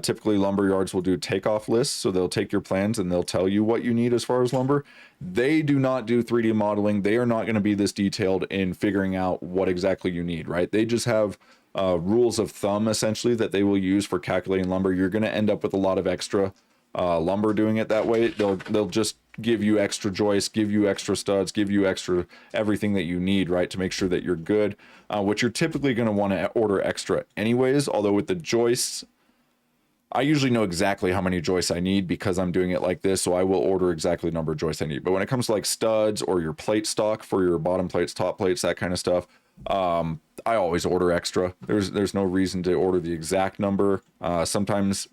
Typically, lumber yards will do takeoff lists, so they'll take your plans and they'll tell you what you need as far as lumber. They do not do 3D modeling. They are not going to be this detailed in figuring out what exactly you need, right? They just have rules of thumb, essentially, that they will use for calculating lumber. You're going to end up with a lot of extra lumber doing it that way. They'll just give you extra joists, give you extra studs, give you extra everything that you need, right, to make sure that you're good, which you're typically going to want to order extra anyways. Although with the joists, I usually know exactly how many joists I need because I'm doing it like this, so I will order exactly the number of joists I need. But when it comes to like studs or your plate stock for your bottom plates, top plates, that kind of stuff, I always order extra. There's no reason to order the exact number. Sometimes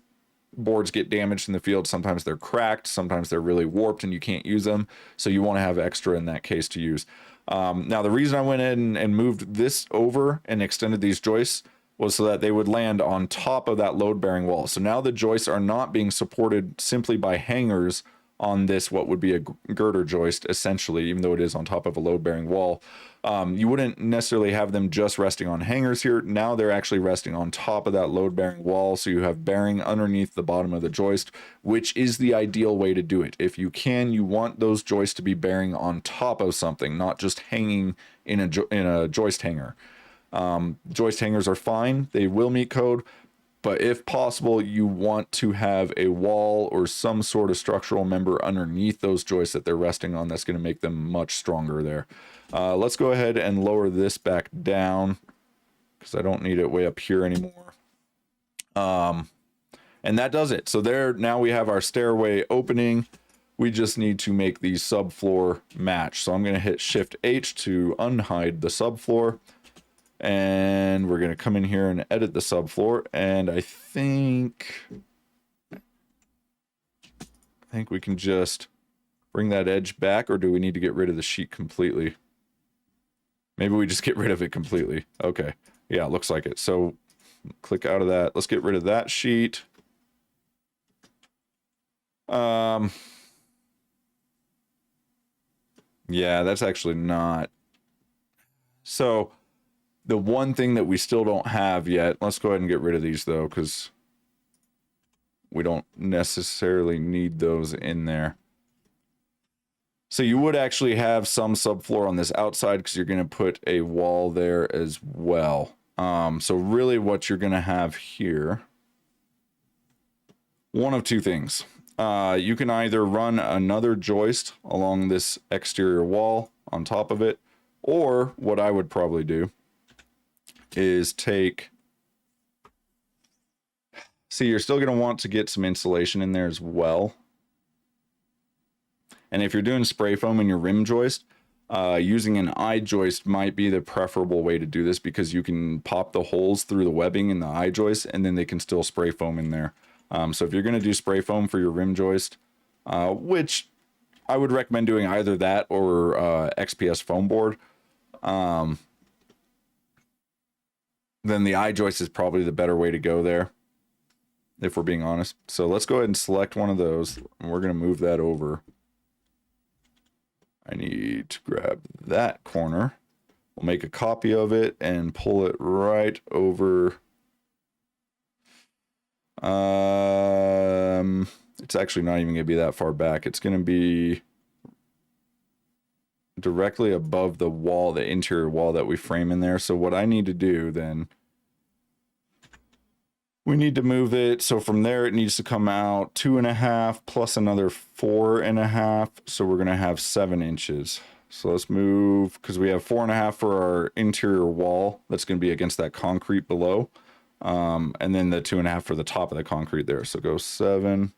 boards get damaged in the field, sometimes they're cracked, sometimes they're really warped and you can't use them, so you want to have extra in that case to use. Now the reason I went in and moved this over and extended these joists was so that they would land on top of that load bearing wall. So now the joists are not being supported simply by hangers on this, what would be a girder joist essentially, even though it is on top of a load bearing wall. You wouldn't necessarily have them just resting on hangers here. Now they're actually resting on top of that load bearing wall. So you have bearing underneath the bottom of the joist, which is the ideal way to do it. If you can, you want those joists to be bearing on top of something, not just hanging in a joist hanger. Joist hangers are fine. They will meet code. But if possible, you want to have a wall or some sort of structural member underneath those joists that they're resting on. That's going to make them much stronger there. Let's go ahead and lower this back down because I don't need it way up here anymore. And that does it. So there, now we have our stairway opening. We just need to make the subfloor match. So I'm going to hit Shift H to unhide the subfloor. And we're going to come in here and edit the subfloor. And I think we can just bring that edge back, or do we need to get rid of the sheet completely? Maybe we just get rid of it completely. Okay. Yeah, it looks like it. So click out of that. Let's get rid of that sheet. Yeah, that's actually not. So the one thing that we still don't have yet, let's go ahead and get rid of these though, because we don't necessarily need those in there. So you would actually have some subfloor on this outside because you're going to put a wall there as well. So really what you're going to have here, one of two things. You can either run another joist along this exterior wall on top of it, or what I would probably do is take, see, you're still going to want to get some insulation in there as well. And if you're doing spray foam in your rim joist, using an eye joist might be the preferable way to do this because you can pop the holes through the webbing in the eye joist and then they can still spray foam in there. So if you're going to do spray foam for your rim joist, which I would recommend doing either that or XPS foam board, then the eye joist is probably the better way to go there, if we're being honest. So let's go ahead and select one of those, and we're going to move that over. I need to grab that corner. We'll make a copy of it and pull it right over. It's actually not even going to be that far back. It's going to be directly above the wall, the interior wall that we frame in there. So what I need to do then, we need to move it. So from there, it needs to come out 2.5 plus another 4.5. So we're going to have 7 inches. So let's move, because we have 4.5 for our interior wall. That's going to be against that concrete below. And then the 2.5 for the top of the concrete there. So go 7,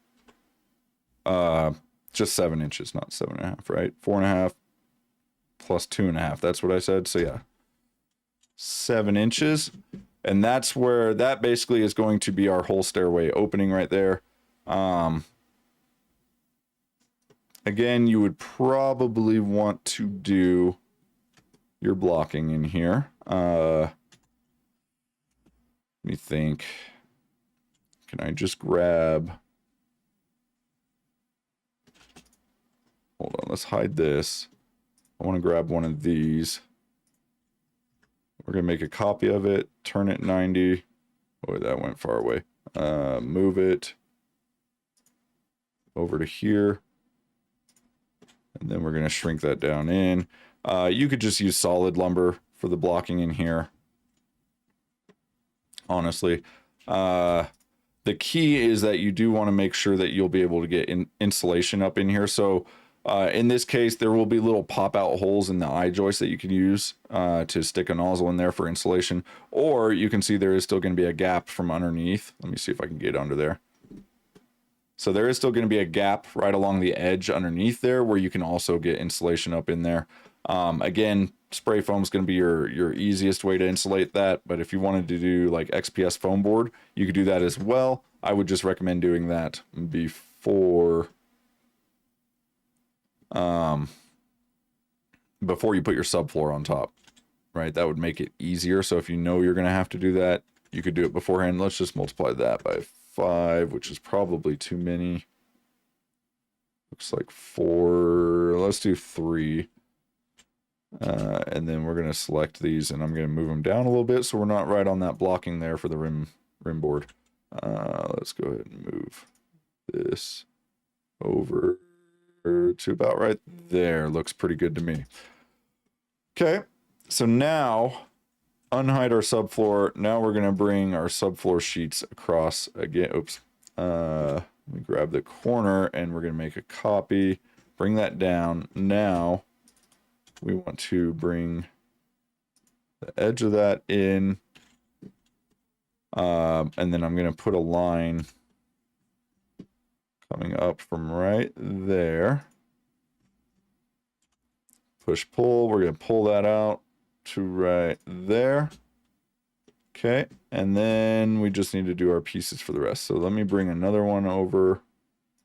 just 7 inches, not 7.5, right? 4.5 plus 2.5. That's what I said. So yeah, 7 inches. And that's where, that basically is going to be our whole stairway opening right there. Again, you would probably want to do your blocking in here. Let me think. Can I just grab... Hold on, let's hide this. I want to grab one of these. We're going to make a copy of it, turn it 90. Oh, that went far away. Move it over to here. And then we're going to shrink that down in. You could just use solid lumber for the blocking in here. Honestly. The key is that you do want to make sure that you'll be able to get insulation up in here. So in this case, there will be little pop-out holes in the eye joist that you can use to stick a nozzle in there for insulation. Or you can see there is still going to be a gap from underneath. Let me see if I can get under there. So there is still going to be a gap right along the edge underneath there where you can also get insulation up in there. Again, spray foam is going to be your easiest way to insulate that. But if you wanted to do like XPS foam board, you could do that as well. I would just recommend doing that before you put your subfloor on top, right? That would make it easier. So if you know you're going to have to do that, you could do it beforehand. Let's just multiply that by 5, which is probably too many. Looks like 4. Let's do 3. And then we're going to select these, and I'm going to move them down a little bit so we're not right on that blocking there for the rim board. Let's go ahead and move this over to about right there. Looks pretty good to me. Okay, so now unhide our subfloor. Now we're going to bring our subfloor sheets across again. Oops. Let me grab the corner, and we're going to make a copy. Bring that down. Now we want to bring the edge of that in. And then I'm going to put a line coming up from right there. Push pull. We're going to pull that out to right there. Okay. And then we just need to do our pieces for the rest. So let me bring another one over.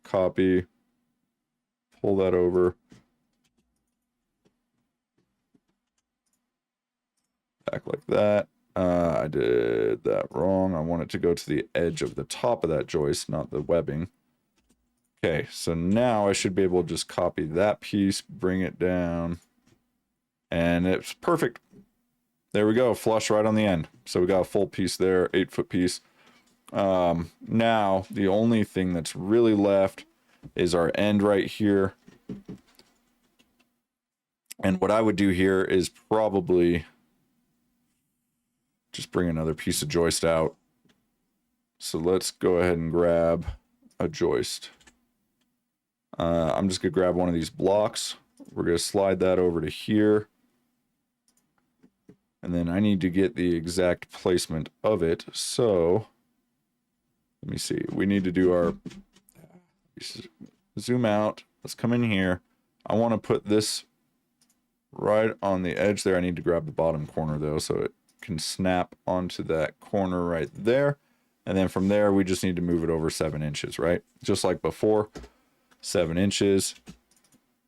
Copy. Pull that over. Back like that. I did that wrong. I want it to go to the edge of the top of that joist, not the webbing. Okay, so now I should be able to just copy that piece, bring it down, and it's perfect. There we go, flush right on the end. So we got a full piece there, 8-foot piece. Now, the only thing that's really left is our end right here. And what I would do here is probably just bring another piece of joist out. So let's go ahead and grab a joist. I'm just going to grab one of these blocks. We're going to slide that over to here. And then I need to get the exact placement of it. So let me see. We need to do our zoom out. Let's come in here. I want to put this right on the edge there. I need to grab the bottom corner though, so it can snap onto that corner right there. And then from there, we just need to move it over 7 inches, right? Just like before, 7 inches.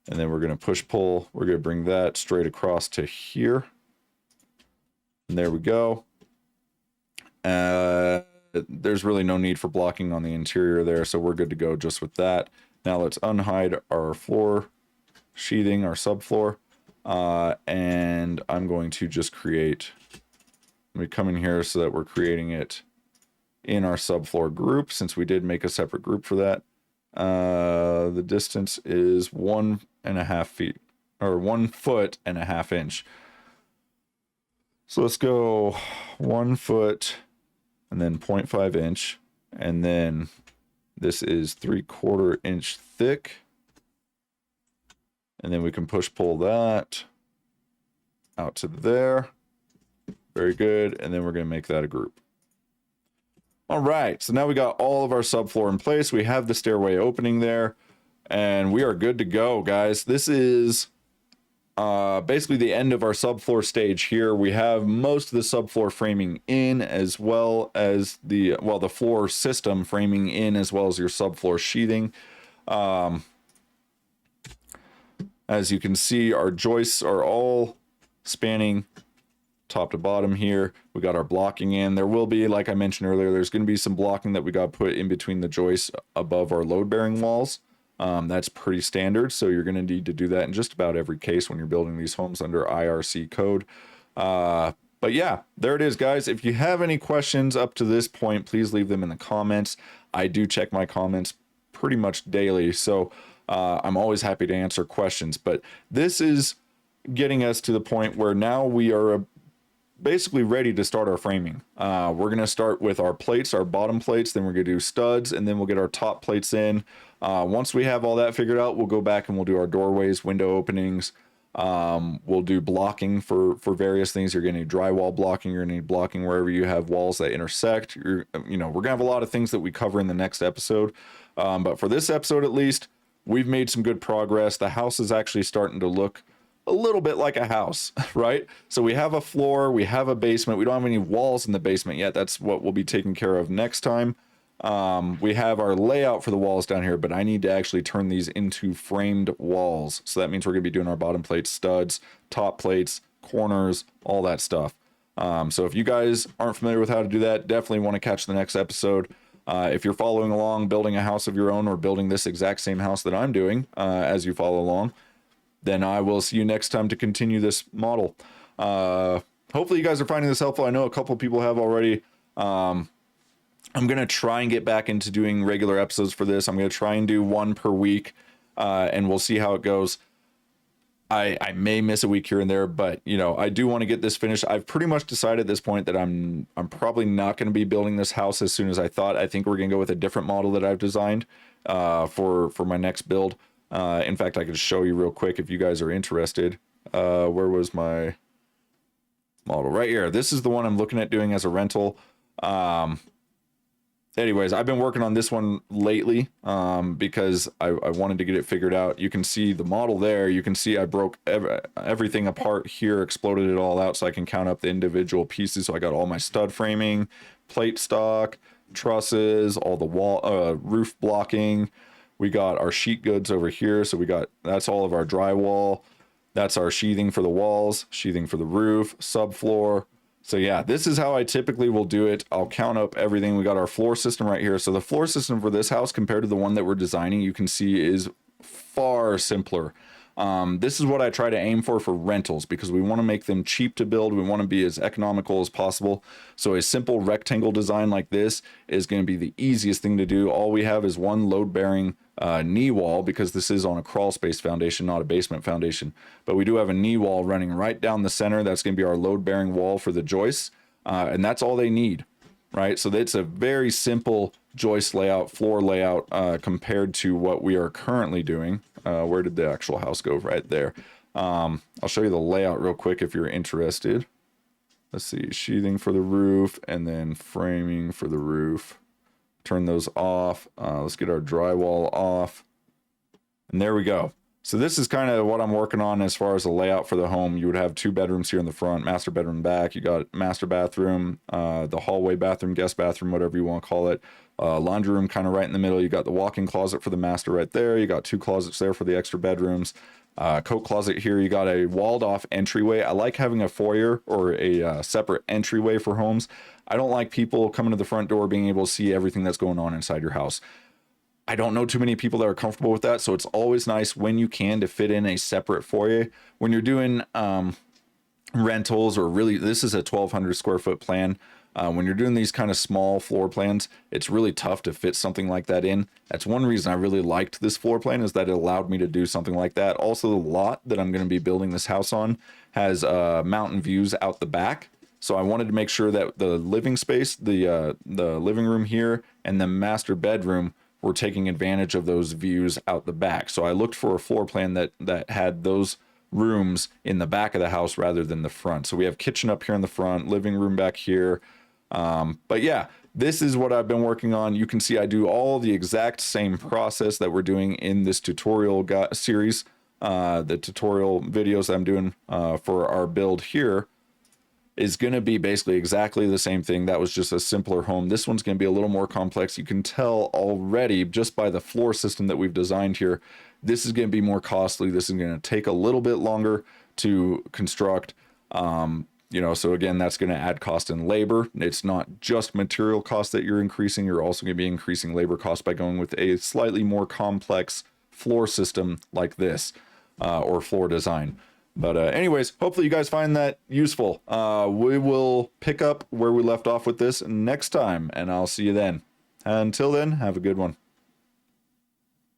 And then we're going to push pull. We're going to bring that straight across to here. And there we go. There's really no need for blocking on the interior there, so we're good to go just with that. Now let's unhide our floor sheathing, our subfloor. And I'm going to just create, let me come in here so that we're creating it in our subfloor group, since we did make a separate group for that. The distance is 1.5 feet, or 1 foot and a half inch. So let's go 1 foot and then 0.5 inch. And then this is 3/4 inch thick. And then we can push pull that out to there. Very good. And then we're going to make that a group. All right. So now we got all of our subfloor in place. We have the stairway opening there. And we are good to go, guys. This is basically the end of our subfloor stage here. We have most of the subfloor framing in, as well as the floor system framing in, as well as your subfloor sheathing. As you can see, our joists are all spanning top to bottom here. We got our blocking in. There will be, like I mentioned earlier, there's going to be some blocking that we got put in between the joists above our load-bearing walls. That's pretty standard, so you're going to need to do that in just about every case when you're building these homes under IRC code. But yeah, there it is, guys. If you have any questions up to this point, please leave them in the comments. I do check my comments pretty much daily, so I'm always happy to answer questions. But this is getting us to the point where now we are basically ready to start our framing. We're going to start with our plates, our bottom plates, then we're going to do studs, and then we'll get our top plates in. Once we have all that figured out, we'll go back and we'll do our doorways, window openings. We'll do blocking for various things. You're going to need drywall blocking. You're going to need blocking wherever you have walls that intersect. We're going to have a lot of things that we cover in the next episode. But for this episode, at least, we've made some good progress. The house is actually starting to look a little bit like a house, right? So we have a floor, we have a basement. We don't have any walls in the basement yet. That's what we'll be taking care of next time. We have our layout for the walls down here, but I need to actually turn these into framed walls. So that means we're going to be doing our bottom plates, studs, top plates, corners, all that stuff. So if you guys aren't familiar with how to do that, definitely want to catch the next episode. If you're following along, building a house of your own or building this exact same house that I'm doing as you follow along, then I will see you next time to continue this model. Hopefully you guys are finding this helpful. I know a couple people have already. I'm going to try and get back into doing regular episodes for this. I'm going to try and do one per week, and we'll see how it goes. I may miss a week here and there, but I do want to get this finished. I've pretty much decided at this point that I'm probably not going to be building this house as soon as I thought. I think we're going to go with a different model that I've designed for my next build. In fact, I could show you real quick if you guys are interested. Where was my model? Right here. This is the one I'm looking at doing as a rental. Anyways, I've been working on this one lately because I wanted to get it figured out. You can see the model there. You can see I broke everything apart here, exploded it all out so I can count up the individual pieces. So I got all my stud framing, plate stock, trusses, all the wall, roof blocking. We got our sheet goods over here. So that's all of our drywall. That's our sheathing for the walls, sheathing for the roof, subfloor. So yeah, this is how I typically will do it. I'll count up everything. We got our floor system right here. So the floor system for this house compared to the one that we're designing, you can see is far simpler. This is what I try to aim for rentals because we want to make them cheap to build. We want to be as economical as possible. So a simple rectangle design like this is going to be the easiest thing to do. All we have is one load-bearing knee wall because this is on a crawl space foundation, not a basement foundation. But we do have a knee wall running right down the center. That's going to be our load-bearing wall for the joists. And that's all they need, right? So it's a very simple joist layout, floor layout compared to what we are currently doing. Where did the actual house go? Right there. I'll show you the layout real quick if you're interested. Let's see, sheathing for the roof and then framing for the roof. Turn those off. Let's get our drywall off. And there we go. So this is kind of what I'm working on as far as the layout for the home. You would have 2 bedrooms here in the front, master bedroom back. You got master bathroom, the hallway bathroom, guest bathroom, whatever you want to call it. Laundry room kind of right in the middle. You got the walk-in closet for the master right there. You got 2 closets there for the extra bedrooms. Coat closet here. You got a walled off entryway. I like having a foyer or a separate entryway for homes. I don't like people coming to the front door being able to see everything that's going on inside your house. I don't know too many people that are comfortable with that, so it's always nice when you can to fit in a separate foyer. When you're doing rentals or really, this is a 1,200 square foot plan. When you're doing these kind of small floor plans, it's really tough to fit something like that in. That's one reason I really liked this floor plan, is that it allowed me to do something like that. Also, the lot that I'm going to be building this house on has mountain views out the back. So I wanted to make sure that the living space, the living room here and the master bedroom were taking advantage of those views out the back. So I looked for a floor plan that had those rooms in the back of the house rather than the front. So we have kitchen up here in the front, living room back here. But yeah, this is what I've been working on. You can see I do all the exact same process that we're doing in this tutorial series. The tutorial videos that I'm doing for our build here is going to be basically exactly the same thing. That was just a simpler home. This one's going to be a little more complex. You can tell already just by the floor system that we've designed here, this is going to be more costly. This is going to take a little bit longer to construct. So again, that's going to add cost in labor. It's not just material cost that you're increasing. You're also going to be increasing labor cost by going with a slightly more complex floor system like this, or floor design. But anyways, hopefully you guys find that useful. We will pick up where we left off with this next time, and I'll see you then. Until then, have a good one.